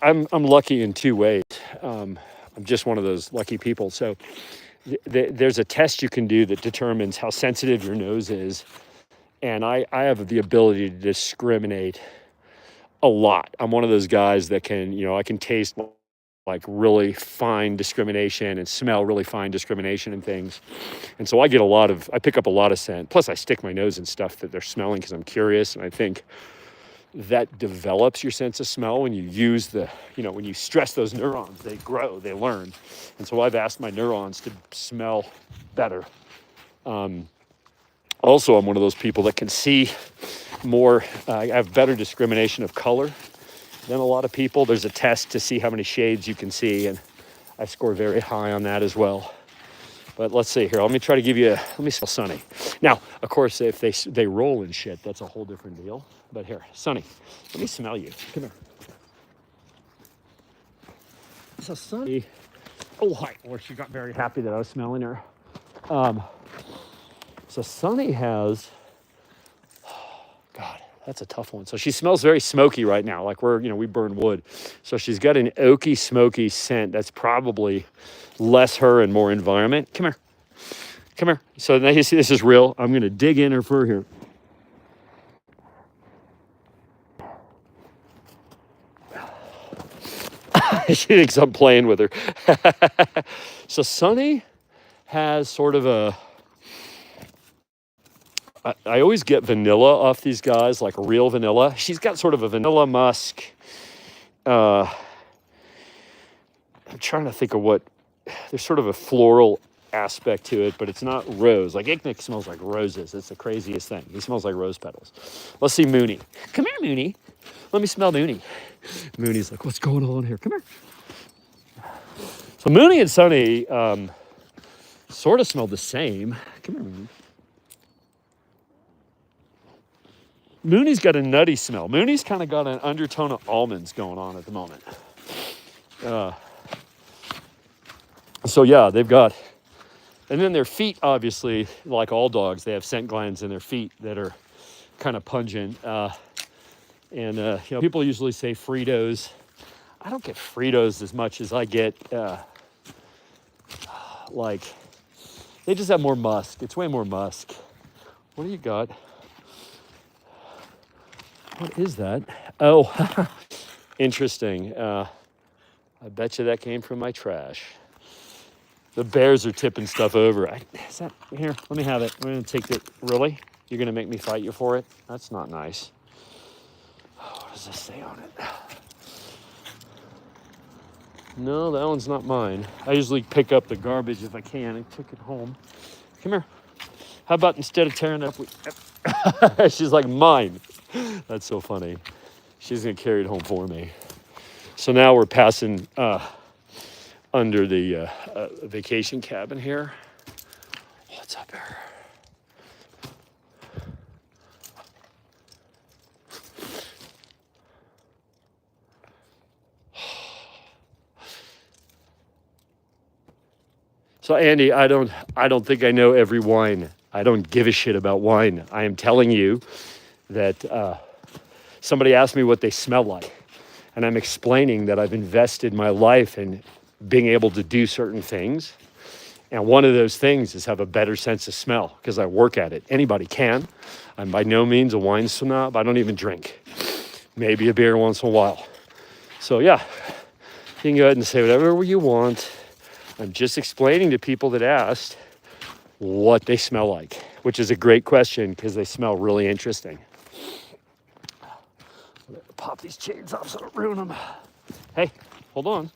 I'm lucky in two ways. I'm just one of those lucky people. So there's a test you can do that determines how sensitive your nose is. And I have the ability to discriminate a lot. I'm one of those guys that can, I can taste like really fine discrimination and smell really fine discrimination and things. And so I pick up a lot of scent. Plus I stick my nose in stuff that they're smelling because I'm curious. And I think that develops your sense of smell when you use when you stress those neurons, they grow, they learn. And so I've asked my neurons to smell better. Also, I'm one of those people that can see more, I have better discrimination of color than a lot of people. There's a test to see how many shades you can see, and I score very high on that as well. But let's see here. Let me try to give you let me smell Sunny. Now, of course, if they roll in shit, that's a whole different deal. But here, Sunny, let me smell you. Come here. So Sunny, oh hi. Well, she got very happy that I was smelling her. So Sunny has, God, that's a tough one. So she smells very smoky right now, like we burn wood. So she's got an oaky, smoky scent that's probably less her and more environment. Come here. Come here. So now you see this is real. I'm going to dig in her fur here. She thinks I'm playing with her. So Sunny has sort of I always get vanilla off these guys, like real vanilla. She's got sort of a vanilla musk. I'm trying to think of there's sort of a floral aspect to it, but it's not rose. Like Icknick smells like roses. It's the craziest thing. He smells like rose petals. Let's see Moonie. Come here, Moonie. Let me smell Moonie. Moonie's like, what's going on here? Come here. So Moonie and Sunny sort of smell the same. Come here, Moonie. Moonie's got a nutty smell. Moonie's kind of got an undertone of almonds going on at the moment. So yeah, they've got, and then their feet, obviously, like all dogs, they have scent glands in their feet that are kind of pungent. People usually say Fritos. I don't get Fritos as much as I get, they just have more musk. It's way more musk. What do you got? What is that? Oh, interesting. I bet you that came from my trash. The bears are tipping stuff over. Here, let me have it. I'm going to take it. Really? You're going to make me fight you for it? That's not nice. What does this say on it? No, that one's not mine. I usually pick up the garbage if I can and take it home. Come here. How about instead of tearing it up, she's like, mine. That's so funny. She's going to carry it home for me. So now we're passing under the vacation cabin here. What's up here? So Andy, I don't think I know every wine. I don't give a shit about wine. I am telling you that somebody asked me what they smell like. And I'm explaining that I've invested my life in being able to do certain things. And one of those things is have a better sense of smell because I work at it. Anybody can. I'm by no means a wine snob. I don't even drink. maybe a beer once in a while. So yeah, you can go ahead and say whatever you want. I'm just explaining to people that asked what they smell like, which is a great question because they smell really interesting. Pop these chains off so I don't ruin them. Hey, hold on.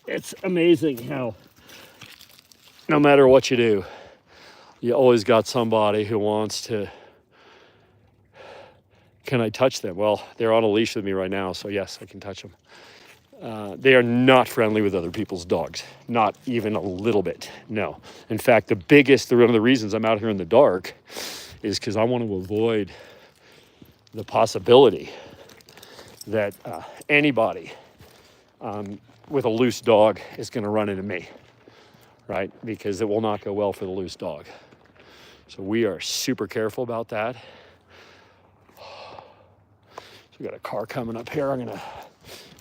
It's amazing how no matter what you do, you always got somebody who wants to, can I touch them? Well, they're on a leash with me right now, so yes, I can touch them. They are not friendly with other people's dogs, not even a little bit, no. In fact, one of the reasons I'm out here in the dark is because I want to avoid the possibility that anybody with a loose dog is going to run into me, right? Because it will not go well for the loose dog. So we are super careful about that. So we got a car coming up here. I'm going to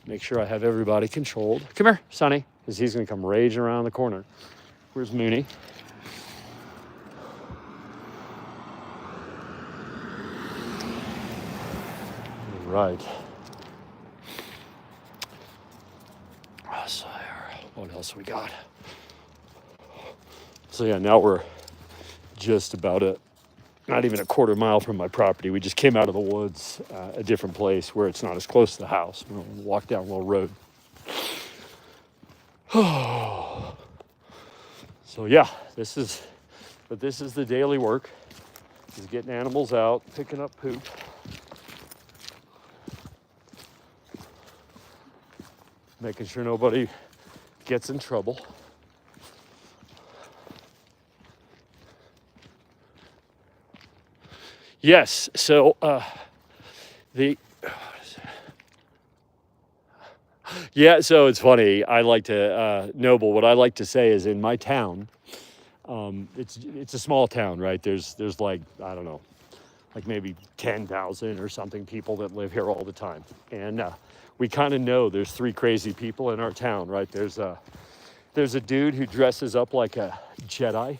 make sure I have everybody controlled. Come here, Sunny, because he's going to come raging around the corner. Where's Moonie? Right. So what else we got? So yeah, now we're just about not even a quarter mile from my property. We just came out of the woods, a different place where it's not as close to the house. We'll walk down a little road. So yeah, this is the daily work, is getting animals out, picking up poop. Making sure nobody gets in trouble. Yes, so so it's funny. I like to Noble. What I like to say is in my town, it's a small town, right? There's like, I don't know, like maybe 10,000 or something people that live here all the time, and we kind of know there's three crazy people in our town, right? There's a dude who dresses up like a Jedi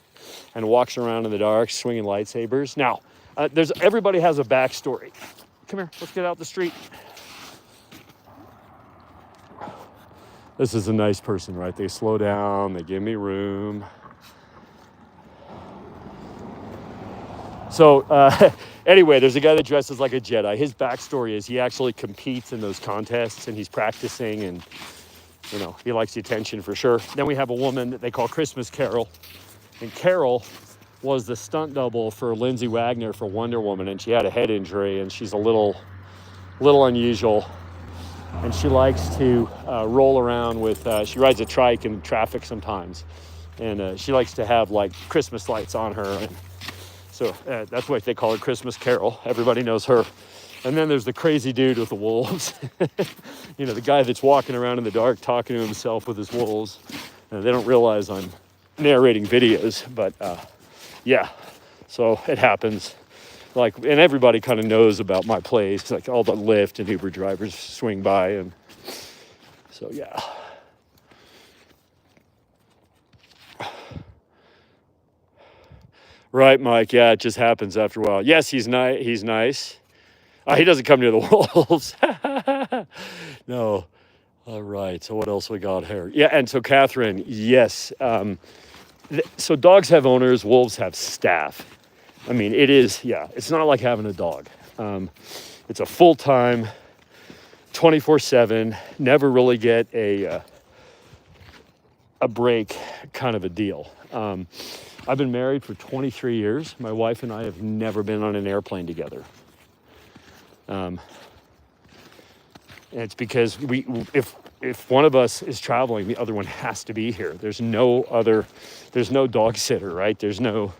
and walks around in the dark swinging lightsabers. Now, everybody has a backstory. Come here, let's get out the street. This is a nice person, right? They slow down, they give me room. So anyway, there's a guy that dresses like a Jedi. His backstory is he actually competes in those contests and he's practicing, and you know, he likes the attention for sure. Then we have a woman that they call Christmas Carol, and Carol was the stunt double for Lindsay Wagner for Wonder Woman, and she had a head injury, and she's a little unusual, and she likes to roll around with, she rides a trike in traffic sometimes, and she likes to have like Christmas lights on her, and so that's why they call her Christmas Carol. Everybody knows her. And then there's the crazy dude with the wolves. You know, the guy that's walking around in the dark talking to himself with his wolves. They don't realize I'm narrating videos, but yeah, so it happens. Like, and everybody kind of knows about my place. Like all the Lyft and Uber drivers swing by, and so yeah. Right, Mike. Yeah, it just happens after a while. Yes, he's nice. He's nice. He doesn't come near the wolves. No. All right. So what else we got here? Yeah, and so Catherine, yes. So dogs have owners. Wolves have staff. I mean, it is. Yeah, it's not like having a dog. It's a full-time, 24/7. Never really get a break kind of a deal. I've been married for 23 years. My wife and I have never been on an airplane together. And it's because if one of us is traveling, the other one has to be here. There's no dog sitter, right? There's no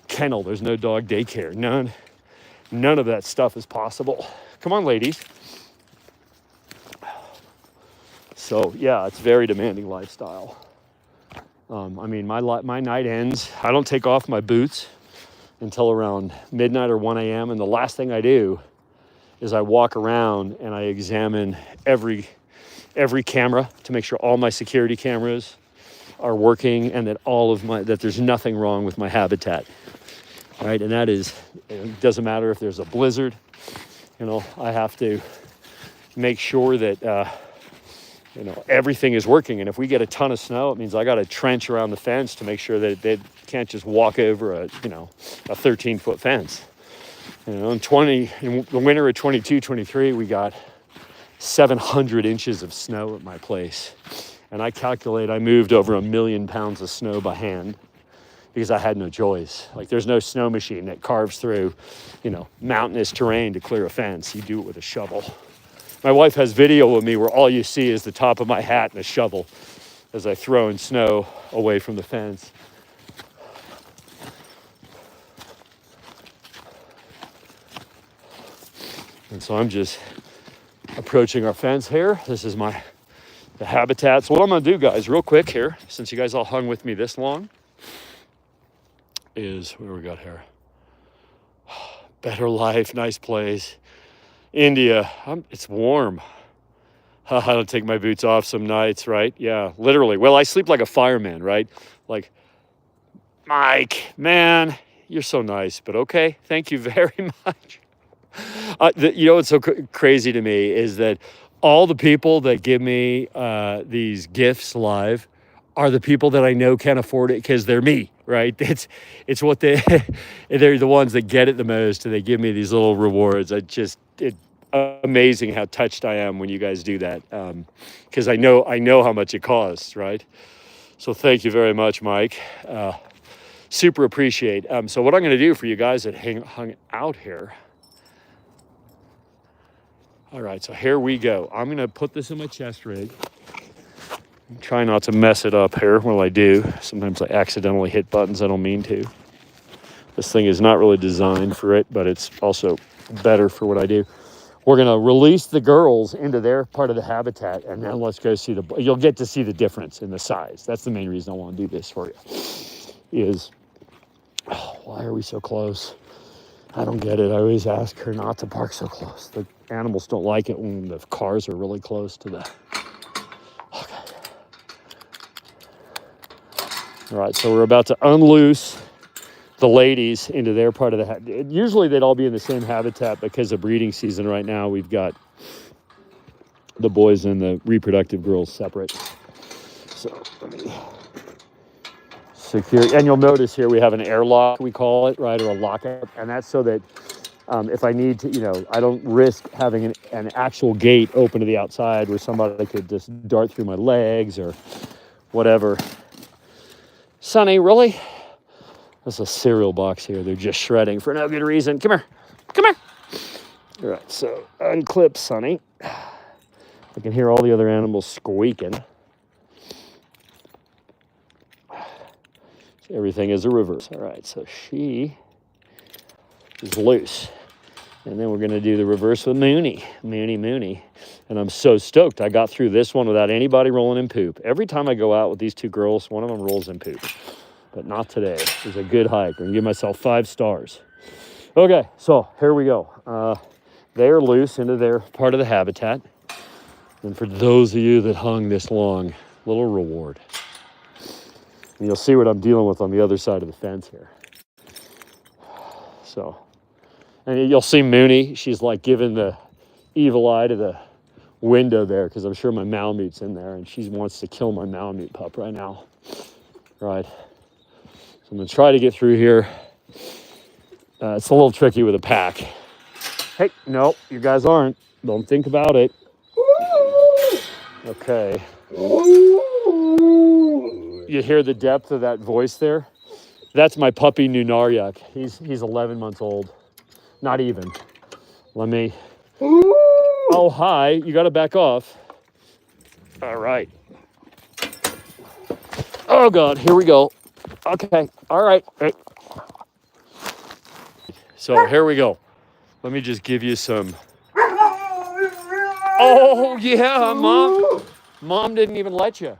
kennel. There's no dog daycare. None of that stuff is possible. Come on, ladies. So yeah, it's a very demanding lifestyle. I mean, my night ends. I don't take off my boots until around midnight or 1 a.m. And the last thing I do is I walk around and I examine every camera to make sure all my security cameras are working and that that there's nothing wrong with my habitat. right? And that is, it doesn't matter if there's a blizzard, you know, I have to make sure that, you know, everything is working. And if we get a ton of snow, it means I got to trench around the fence to make sure that they can't just walk over a 13-foot fence. You know, in the winter of 22, 23, we got 700 inches of snow at my place. And I calculate I moved over 1 million pounds of snow by hand because I had no choice. Like, there's no snow machine that carves through, you know, mountainous terrain to clear a fence. You do it with a shovel. My wife has video of me where all you see is the top of my hat and a shovel as I throw in snow away from the fence. And so I'm just approaching our fence here. This is the habitat. So what I'm gonna do, guys, real quick here, since you guys all hung with me this long, is where we got here. Better life, nice place. India, it's warm. I don't take my boots off some nights, right? Yeah, literally. Well, I sleep like a fireman, right? Like, Mike, man, you're so nice, but okay, thank you very much. You know what's so crazy to me is that all the people that give me these gifts live are the people that I know can't afford it because they're me, right? It's what they're the ones that get it the most, and they give me these little rewards. It's amazing how touched I am when you guys do that, because I know how much it costs, right? So thank you very much, Mike. Super appreciate. So what I'm going to do for you guys that hung out here. All right, so here we go. I'm going to put this in my chest rig. Try not to mess it up here while I do. Sometimes I accidentally hit buttons I don't mean to. This thing is not really designed for it, but it's also better for what I do. We're going to release the girls into their part of the habitat, and then let's go see you'll get to see the difference in the size. That's the main reason I want to do this for you, why are we so close? I don't get it. I always ask her not to park so close. The animals don't like it when the cars are really close to the... Okay. All right, so we're about to unloose the ladies into their part of the usually they'd all be in the same habitat because of breeding season right now. We've got the boys and the reproductive girls separate. So let me secure, and you'll notice here we have an airlock, we call it, right, or a lockup, and that's so that if I need to, you know, I don't risk having an actual gate open to the outside where somebody could just dart through my legs or whatever. Sunny, really? There's a cereal box here. They're just shredding for no good reason. Come here. Come here. All right, so unclip Sunny. I can hear all the other animals squeaking. Everything is a reverse. All right, so she is loose. And then we're going to do the reverse with Moonie. Moonie. And I'm so stoked. I got through this one without anybody rolling in poop. Every time I go out with these two girls, one of them rolls in poop. But not today. It was a good hike. I'm going to give myself 5 stars. Okay, so here we go. They are loose into their part of the habitat. And for those of you that hung this long, little reward. And you'll see what I'm dealing with on the other side of the fence here. So, and you'll see Moonie. She's like giving the evil eye to the window there because I'm sure my Malamute's in there and she wants to kill my Malamute pup right now. Right. So I'm going to try to get through here. It's a little tricky with a pack. Hey, no, you guys aren't. Don't think about it. Okay. You hear the depth of that voice there? That's my puppy Nunaryak. He's 11 months old. Not even. Let me... Oh, hi. You got to back off. All right. Oh, God. Here we go. Okay. All right. So here we go. Let me just give you some... Oh, yeah, Mom. Mom didn't even let you.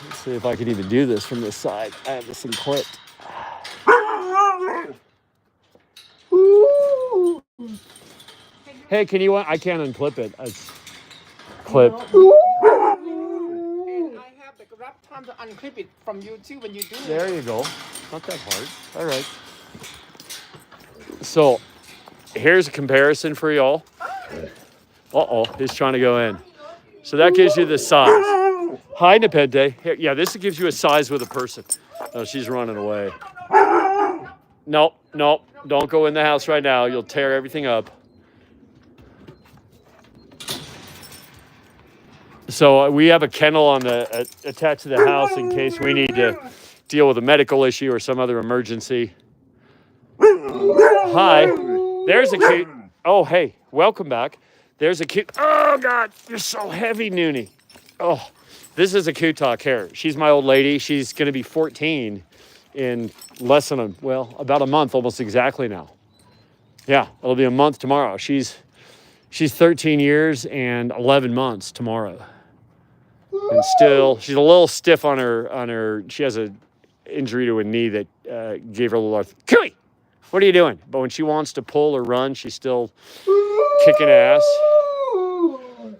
Let's see if I can even do this from this side. I have this thing clipped. Hey, can you... I can't unclip it. It's clipped. I have the rough time to unclip it from you too when you do it. There you go. Not that hard. All right. So here's a comparison for y'all. Uh-oh, he's trying to go in. So that gives you the size. Hi, Nepente. Here, yeah, this gives you a size with a person. Oh, she's running away. Nope, nope. Don't go in the house right now. You'll tear everything up. So we have a kennel on the attached to the house in case we need to deal with a medical issue or some other emergency. Hi. There's a cute. Oh, hey, welcome back. There's a cute. Oh, God, you're so heavy, Noonie. Oh, this is a Kutak here. She's my old lady. She's going to be 14 in less than about a month, almost exactly now. Yeah, it'll be a month tomorrow. She's 13 years and 11 months tomorrow. And still, she's a little stiff on her. She has a injury to a knee that gave her a little. Cooey, what are you doing? But when she wants to pull or run, she's still kicking ass.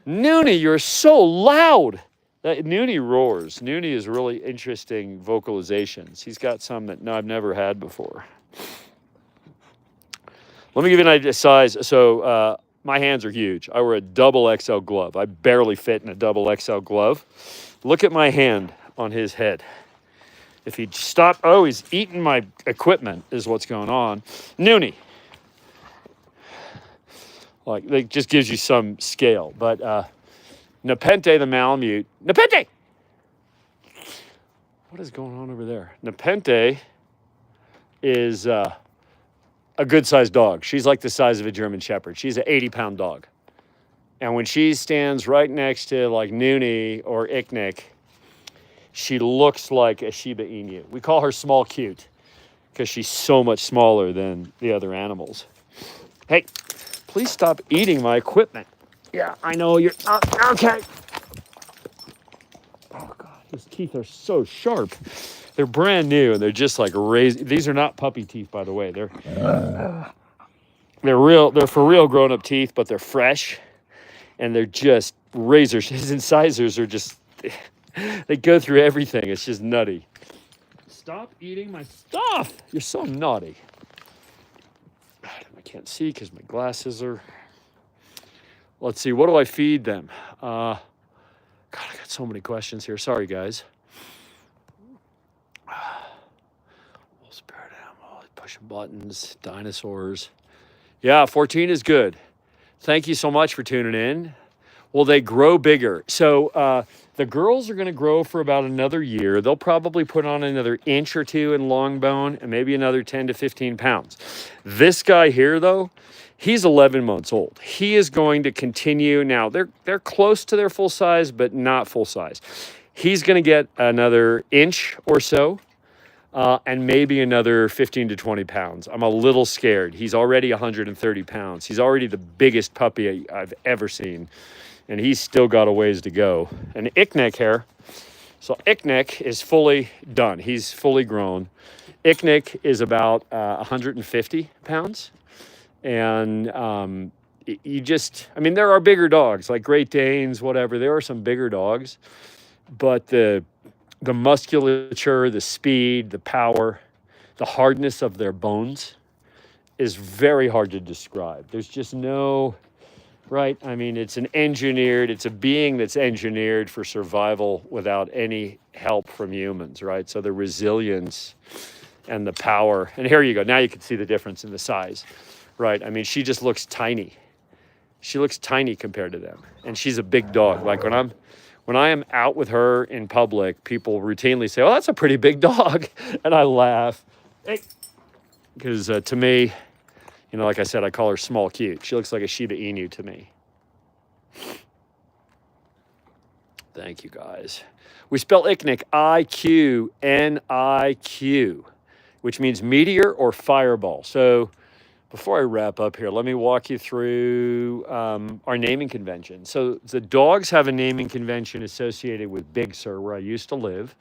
Noonie, you're so loud. Noonie roars. Noonie is really interesting vocalizations. He's got some that I've never had before. Let me give you an idea of size. So my hands are huge. I wear a double XL glove. I barely fit in a double XL glove. Look at my hand on his head. If he'd stop, oh, he's eating my equipment is what's going on. Noonie. Like, it just gives you some scale. But Nepente the Malamute. Nepente! What is going on over there? Nepente is a good-sized dog. She's like the size of a German Shepherd. She's an 80-pound dog. And when she stands right next to, like, Noonie or Icknick, she looks like a Shiba Inu. We call her small cute because she's so much smaller than the other animals. Hey, please stop eating my equipment. Yeah, I know you're... okay. Oh, God, his teeth are so sharp. They're brand new, and they're just like raised. These are not puppy teeth, by the way. They're real. They're for real grown-up teeth, but they're fresh, and they're just razors. His incisors are just... they go through everything. It's just nutty. Stop eating my stuff. You're so naughty. I can't see because my glasses are... Let's see, what do I feed them? God, I got so many questions here. Sorry, guys. Little spirit animal, pushing buttons, dinosaurs. Yeah, 14 is good. Thank you so much for tuning in. Well, they grow bigger. So the girls are going to grow for about another year. They'll probably put on another inch or two in long bone and maybe another 10 to 15 pounds. This guy here, though, he's 11 months old. He is going to continue. Now, they're close to their full size, but not full size. He's going to get another inch or so and maybe another 15 to 20 pounds. I'm a little scared. He's already 130 pounds. He's already the biggest puppy I've ever seen. And he's still got a ways to go. And Icknick here. So Icknick is fully done. He's fully grown. Icknick is about 150 pounds. And there are bigger dogs, like Great Danes, whatever. There are some bigger dogs. But the musculature, the speed, the power, the hardness of their bones is very hard to describe. There's just no... Right? I mean, it's a being that's engineered for survival without any help from humans, right? So the resilience and the power, and here you go. Now you can see the difference in the size, right? I mean, she just looks tiny. She looks tiny compared to them. And she's a big dog. Like when I am out with her in public, people routinely say, "Oh, that's a pretty big dog." And I laugh. Because to me, like I said, I call her small cute. She looks like a Shiba Inu to me. Thank you, guys. We spell Icknick I-Q-N-I-Q, which means meteor or fireball. So before I wrap up here, let me walk you through our naming convention. So the dogs have a naming convention associated with Big Sur, where I used to live.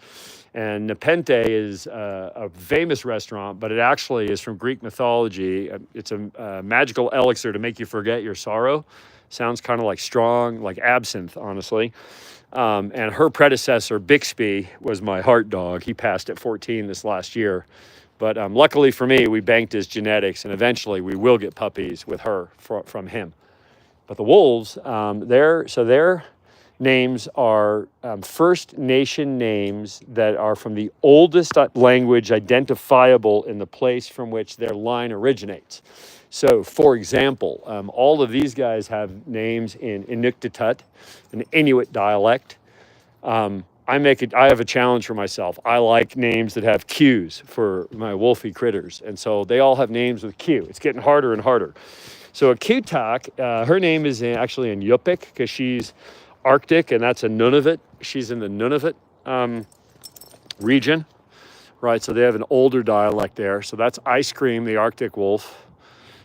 And Nepente is a famous restaurant, but it actually is from Greek mythology. It's a magical elixir to make you forget your sorrow. Sounds kind of like strong, like absinthe, honestly. And her predecessor, Bixby, was my heart dog. He passed at 14 this last year. But luckily for me, we banked his genetics, and eventually we will get puppies with her from him. But the wolves, their names are First Nation names that are from the oldest language identifiable in the place from which their line originates. So, for example, all of these guys have names in Inuktitut, an Inuit dialect. I have a challenge for myself. I like names that have Q's for my wolfy critters, and so they all have names with Q. It's getting harder and harder. So a Kutak, her name is actually in Yupik because she's Arctic, and that's a Nunavut. She's in the Nunavut region, right? So they have an older dialect there. So that's Ice Cream, the Arctic wolf.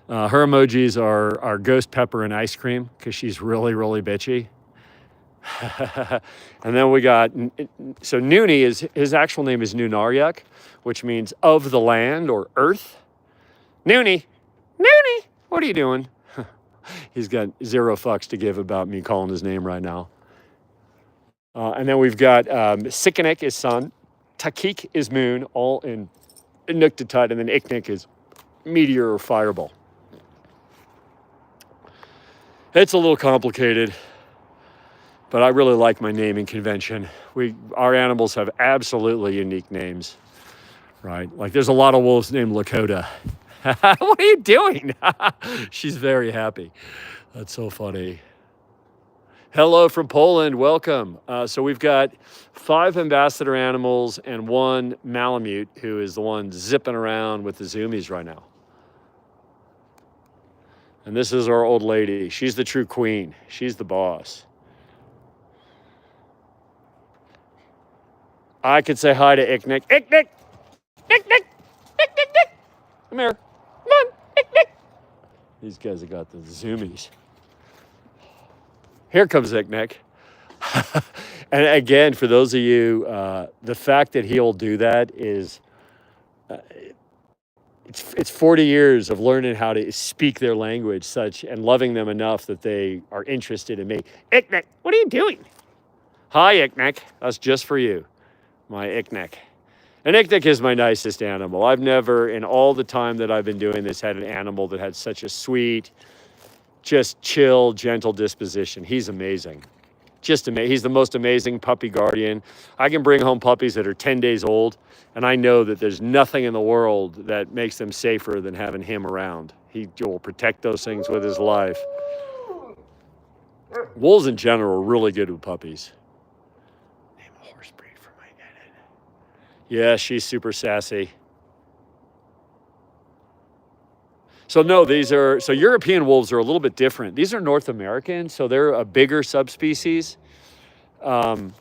Her emojis are ghost pepper and ice cream because she's really, really bitchy. And then we got, so Noonie, his actual name is Nunaryak, which means of the land or earth. Noonie, what are you doing? He's got zero fucks to give about me calling his name right now. And then we've got Sikanek is sun, Takik is moon, all in Inuktitut, and then Iknik is meteor or fireball. It's a little complicated, but I really like my naming convention. Our animals have absolutely unique names, right? Like there's a lot of wolves named Lakota. What are you doing? She's very happy. That's so funny. Hello from Poland. Welcome. So we've got 5 ambassador animals and 1 Malamute, who is the one zipping around with the zoomies right now. And this is our old lady. She's the true queen. She's the boss. I could say hi to Iknik. Iknik! Iknik! Iknik! Come here. Come on. Iknik! These guys have got the zoomies. Here comes Iknik. And again, for those of you, the fact that he'll do that is, it's 40 years of learning how to speak their language and loving them enough that they are interested in me. Iknik, what are you doing? Hi, Iknik. That's just for you, my Iknik. And Iknik is my nicest animal. I've never, in all the time that I've been doing this, had an animal that had such a sweet, just chill, gentle disposition. He's amazing. Just amazing. He's the most amazing puppy guardian. I can bring home puppies that are 10 days old, and I know that there's nothing in the world that makes them safer than having him around. He will protect those things with his life. Wolves in general are really good with puppies. Name a horse breed for my Canid. Yeah, she's super sassy. So no, European wolves are a little bit different. These are North American, so they're a bigger subspecies. The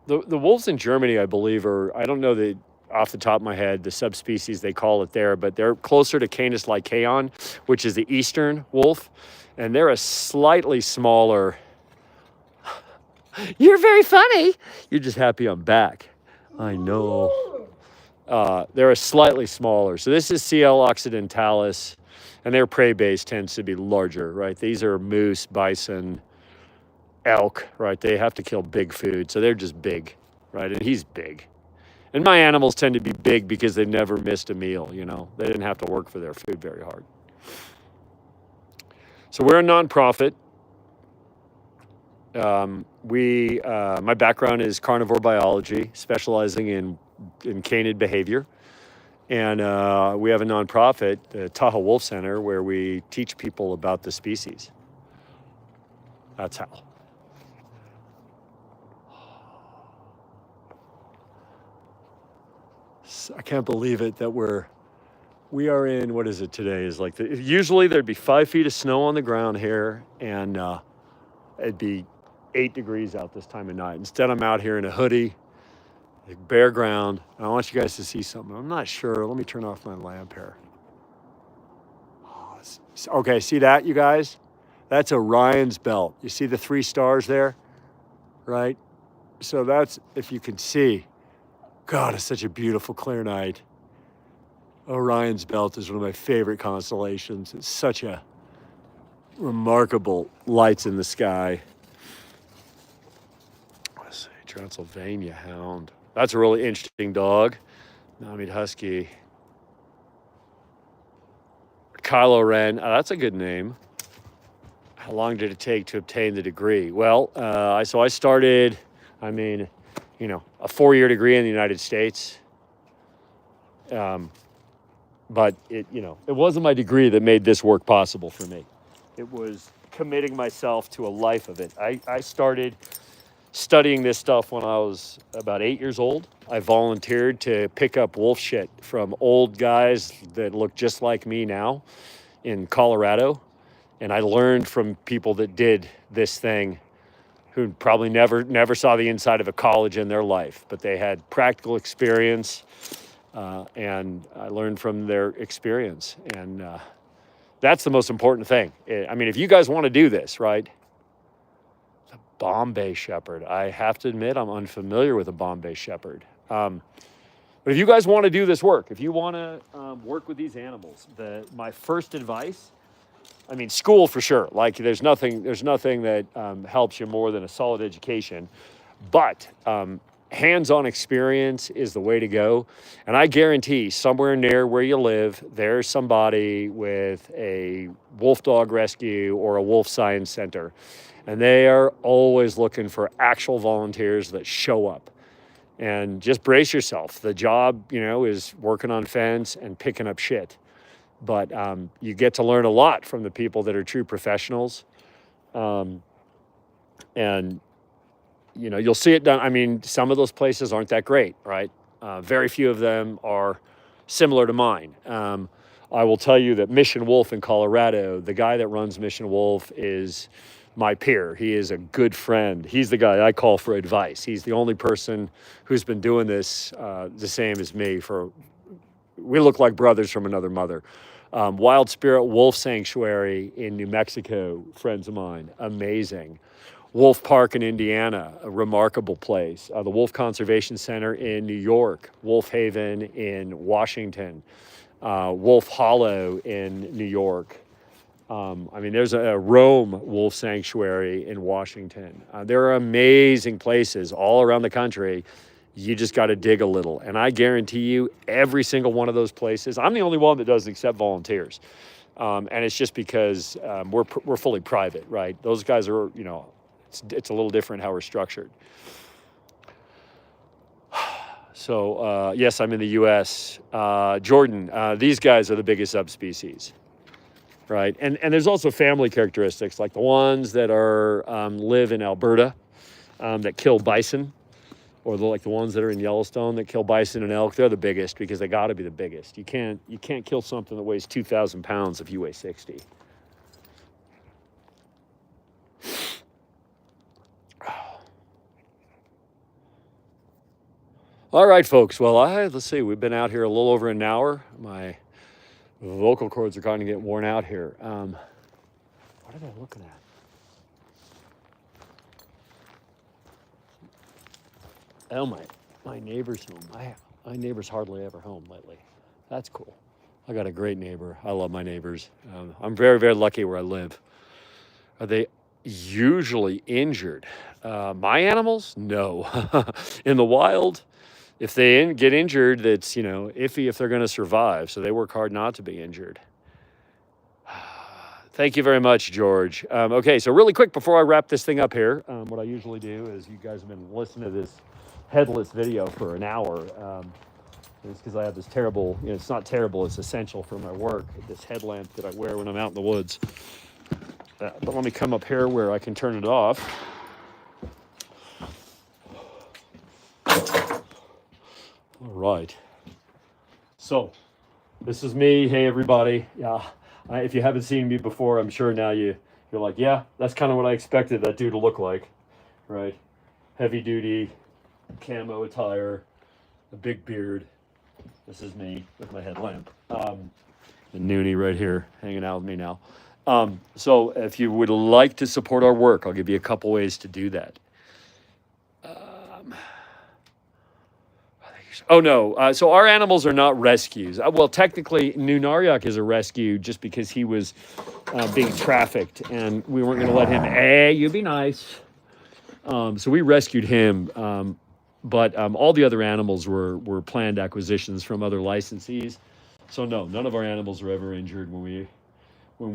wolves in Germany, I believe, I don't know off the top of my head, the subspecies they call it there, but they're closer to Canis lycaon, which is the eastern wolf, and they're a slightly smaller. You're very funny. You're just happy I'm back. I know. They're a slightly smaller. So this is CL occidentalis, and their prey base tends to be larger, right? These are moose, bison, elk, right? They have to kill big food, so they're just big, right? And he's big. And my animals tend to be big because they never missed a meal, you know? They didn't have to work for their food very hard. So we're a nonprofit. My background is carnivore biology, specializing in canid behavior. And we have a nonprofit, the Tahoe Wolf Center, where we teach people about the species. That's how. I can't believe it that we are in, what is it today? Is like, usually there'd be 5 feet of snow on the ground here, and it'd be 8 degrees out this time of night. Instead, I'm out here in a hoodie, like bare ground. And I want you guys to see something. I'm not sure. Let me turn off my lamp here. Okay, see that, you guys? That's Orion's belt. You see the 3 stars there, right? So that's, if you can see, God, it's such a beautiful, clear night. Orion's belt is one of my favorite constellations. It's such a remarkable lights in the sky. Let's see, Transylvania Hound. That's a really interesting dog. Malamute Husky. Kylo Ren. That's a good name. How long did it take to obtain the degree? Well, so I started, a 4-year degree in the United States. But it wasn't my degree that made this work possible for me. It was committing myself to a life of it. I started studying this stuff when I was about 8 years old. I volunteered to pick up wolf shit from old guys that look just like me now in Colorado. And I learned from people that did this thing who probably never saw the inside of a college in their life, but they had practical experience, and I learned from their experience. And that's the most important thing. I mean, if you guys want to do this, right? The Bombay Shepherd. I have to admit, I'm unfamiliar with a Bombay Shepherd. But if you guys want to do this work, if you want to work with these animals, my first advice, school for sure. Like there's nothing that helps you more than a solid education, but hands-on experience is the way to go. And I guarantee somewhere near where you live, there's somebody with a wolf dog rescue or a wolf science center. And they are always looking for actual volunteers that show up. And just brace yourself. The job, is working on fence and picking up shit. But you get to learn a lot from the people that are true professionals. And you'll see it done. Some of those places aren't that great, right? Very few of them are similar to mine. I will tell you that Mission Wolf in Colorado, the guy that runs Mission Wolf is my peer. He is a good friend. He's the guy I call for advice. He's the only person who's been doing this the same as me. We look like brothers from another mother. Wild Spirit Wolf Sanctuary in New Mexico, friends of mine, amazing. Wolf Park in Indiana, a remarkable place. The Wolf Conservation Center in New York, Wolf Haven in Washington, Wolf Hollow in New York. There's a Rome Wolf Sanctuary in Washington. There are amazing places all around the country. You just got to dig a little. And I guarantee you, every single one of those places, I'm the only one that doesn't accept volunteers. And it's just because we're fully private, right? Those guys are, it's a little different how we're structured. So, yes, I'm in the U.S. Jordan, these guys are the biggest subspecies, right? And there's also family characteristics, like the ones that live in Alberta that kill bison, or the ones that are in Yellowstone that kill bison and elk. They're the biggest because they got to be the biggest. You can't kill something that weighs 2,000 pounds if you weigh 60. All right, folks. Well, let's see. We've been out here a little over an hour. My vocal cords are kind of getting worn out here. What am I looking at? Oh, my neighbor's home. My neighbor's hardly ever home lately. That's cool. I got a great neighbor. I love my neighbors. I'm very, very lucky where I live. Are they usually injured? My animals? No. In the wild, if they get injured, that's, iffy if they're going to survive. So they work hard not to be injured. Thank you very much, George. Okay, so really quick before I wrap this thing up here, what I usually do is you guys have been listening to this headless video for an hour. It's because I have this terrible, it's not terrible, it's essential for my work, this headlamp that I wear when I'm out in the woods. But let me come up here where I can turn it off. All right. So, this is me. Hey, everybody. Yeah. If you haven't seen me before, I'm sure now you're like, yeah, that's kind of what I expected that dude to look like, right? Heavy duty, camo attire, a big beard. This is me with my headlamp. And Noonie right here hanging out with me now. So if you would like to support our work, I'll give you a couple ways to do that. So our animals are not rescues. Well, technically, Nunaryak is a rescue just because he was being trafficked, and we weren't going to let him. Hey, you be nice. So we rescued him. But all the other animals were planned acquisitions from other licensees. So no, none of our animals were ever injured when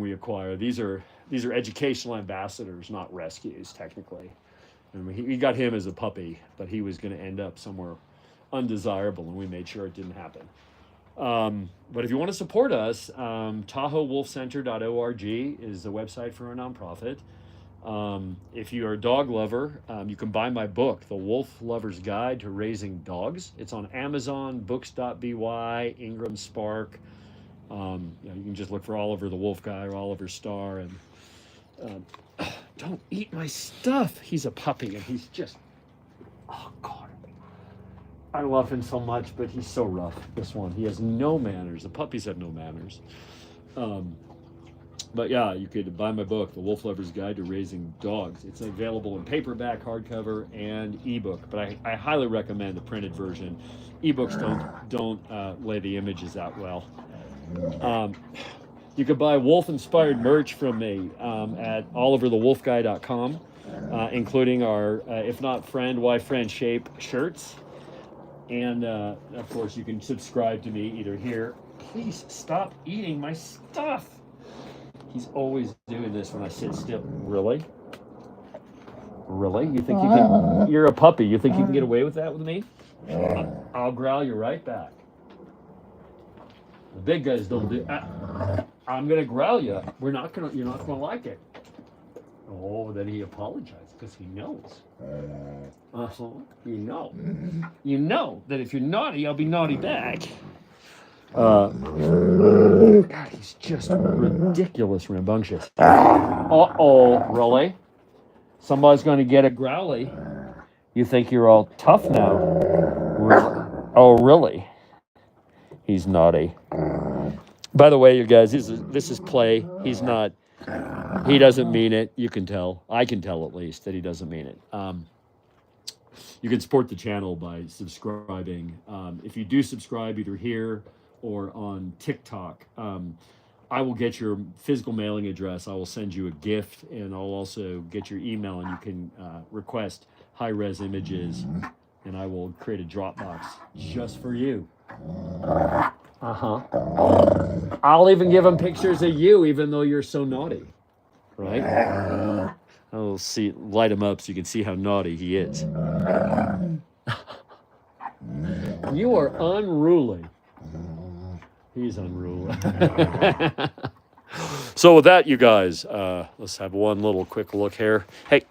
we acquire. These are educational ambassadors, not rescues technically. And we got him as a puppy, but he was going to end up somewhere undesirable, and we made sure it didn't happen. But if you want to support us, TahoeWolfCenter.org is the website for our nonprofit. If you are a dog lover, you can buy my book, The Wolf Lover's Guide to Raising Dogs. It's on Amazon, Books.by, Ingram Spark. You can just look for Oliver the Wolf Guy or Oliver Star. And don't eat my stuff. He's a puppy, and he's just, oh God. I love him so much, but he's so rough. This one, he has no manners. The puppies have no manners. But yeah, you could buy my book, The Wolf Lover's Guide to Raising Dogs. It's available in paperback, hardcover, and ebook. But I highly recommend the printed version. Ebooks don't lay the images out well. You could buy wolf-inspired merch from me at oliverthewolfguy.com, including our If Not Friend, Why Friend Shape shirts. And of course, you can subscribe to me either here. Please stop eating my stuff. He's always doing this when I sit still. Really? Really? You think you can? You're a puppy. You think you can get away with that with me? I'll growl you right back. The big guys don't do. I'm gonna growl you. You're not gonna like it. Oh, then he apologized because he knows. You know that if you're naughty, I'll be naughty back. God, he's just ridiculous, rambunctious. Uh-oh, really? Somebody's going to get a growly. You think you're all tough now? Oh, really? He's naughty. By the way, you guys, this is play. He's not. He doesn't mean it. You can tell. I can tell at least that he doesn't mean it. You can support the channel by subscribing. If you do subscribe either here or on TikTok, I will get your physical mailing address. I will send you a gift, and I'll also get your email, and you can request high-res images, and I will create a Dropbox just for you. I'll even give them pictures of you, even though you're so naughty, right? I'll light him up so you can see how naughty he is. You are unruly. He's unruly. So with that, you guys, let's have one little quick look here. Hey,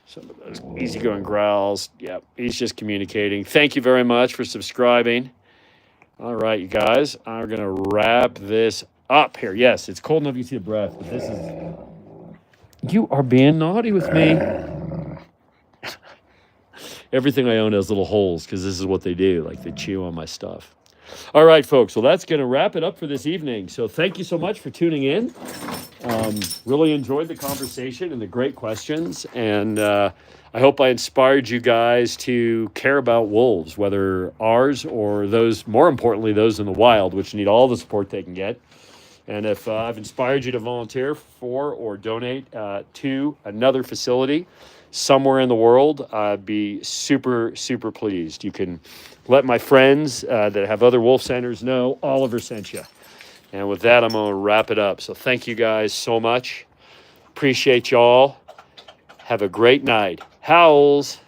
some of those easygoing growls. Yep, he's just communicating. Thank you very much for subscribing. All right, you guys, I'm going to wrap this up here. Yes, it's cold enough you can see the breath, but this is... You are being naughty with me. Everything I own has little holes because this is what they do. Like, they chew on my stuff. All right, folks. Well, that's going to wrap it up for this evening. So thank you so much for tuning in. Really enjoyed the conversation and the great questions. And I hope I inspired you guys to care about wolves, whether ours or those, more importantly, those in the wild, which need all the support they can get. And if I've inspired you to volunteer for or donate to another facility somewhere in the world, I'd be super, super pleased. You can let my friends that have other wolf centers know Oliver sent you. And with that, I'm going to wrap it up. So thank you guys so much. Appreciate y'all. Have a great night. Howls.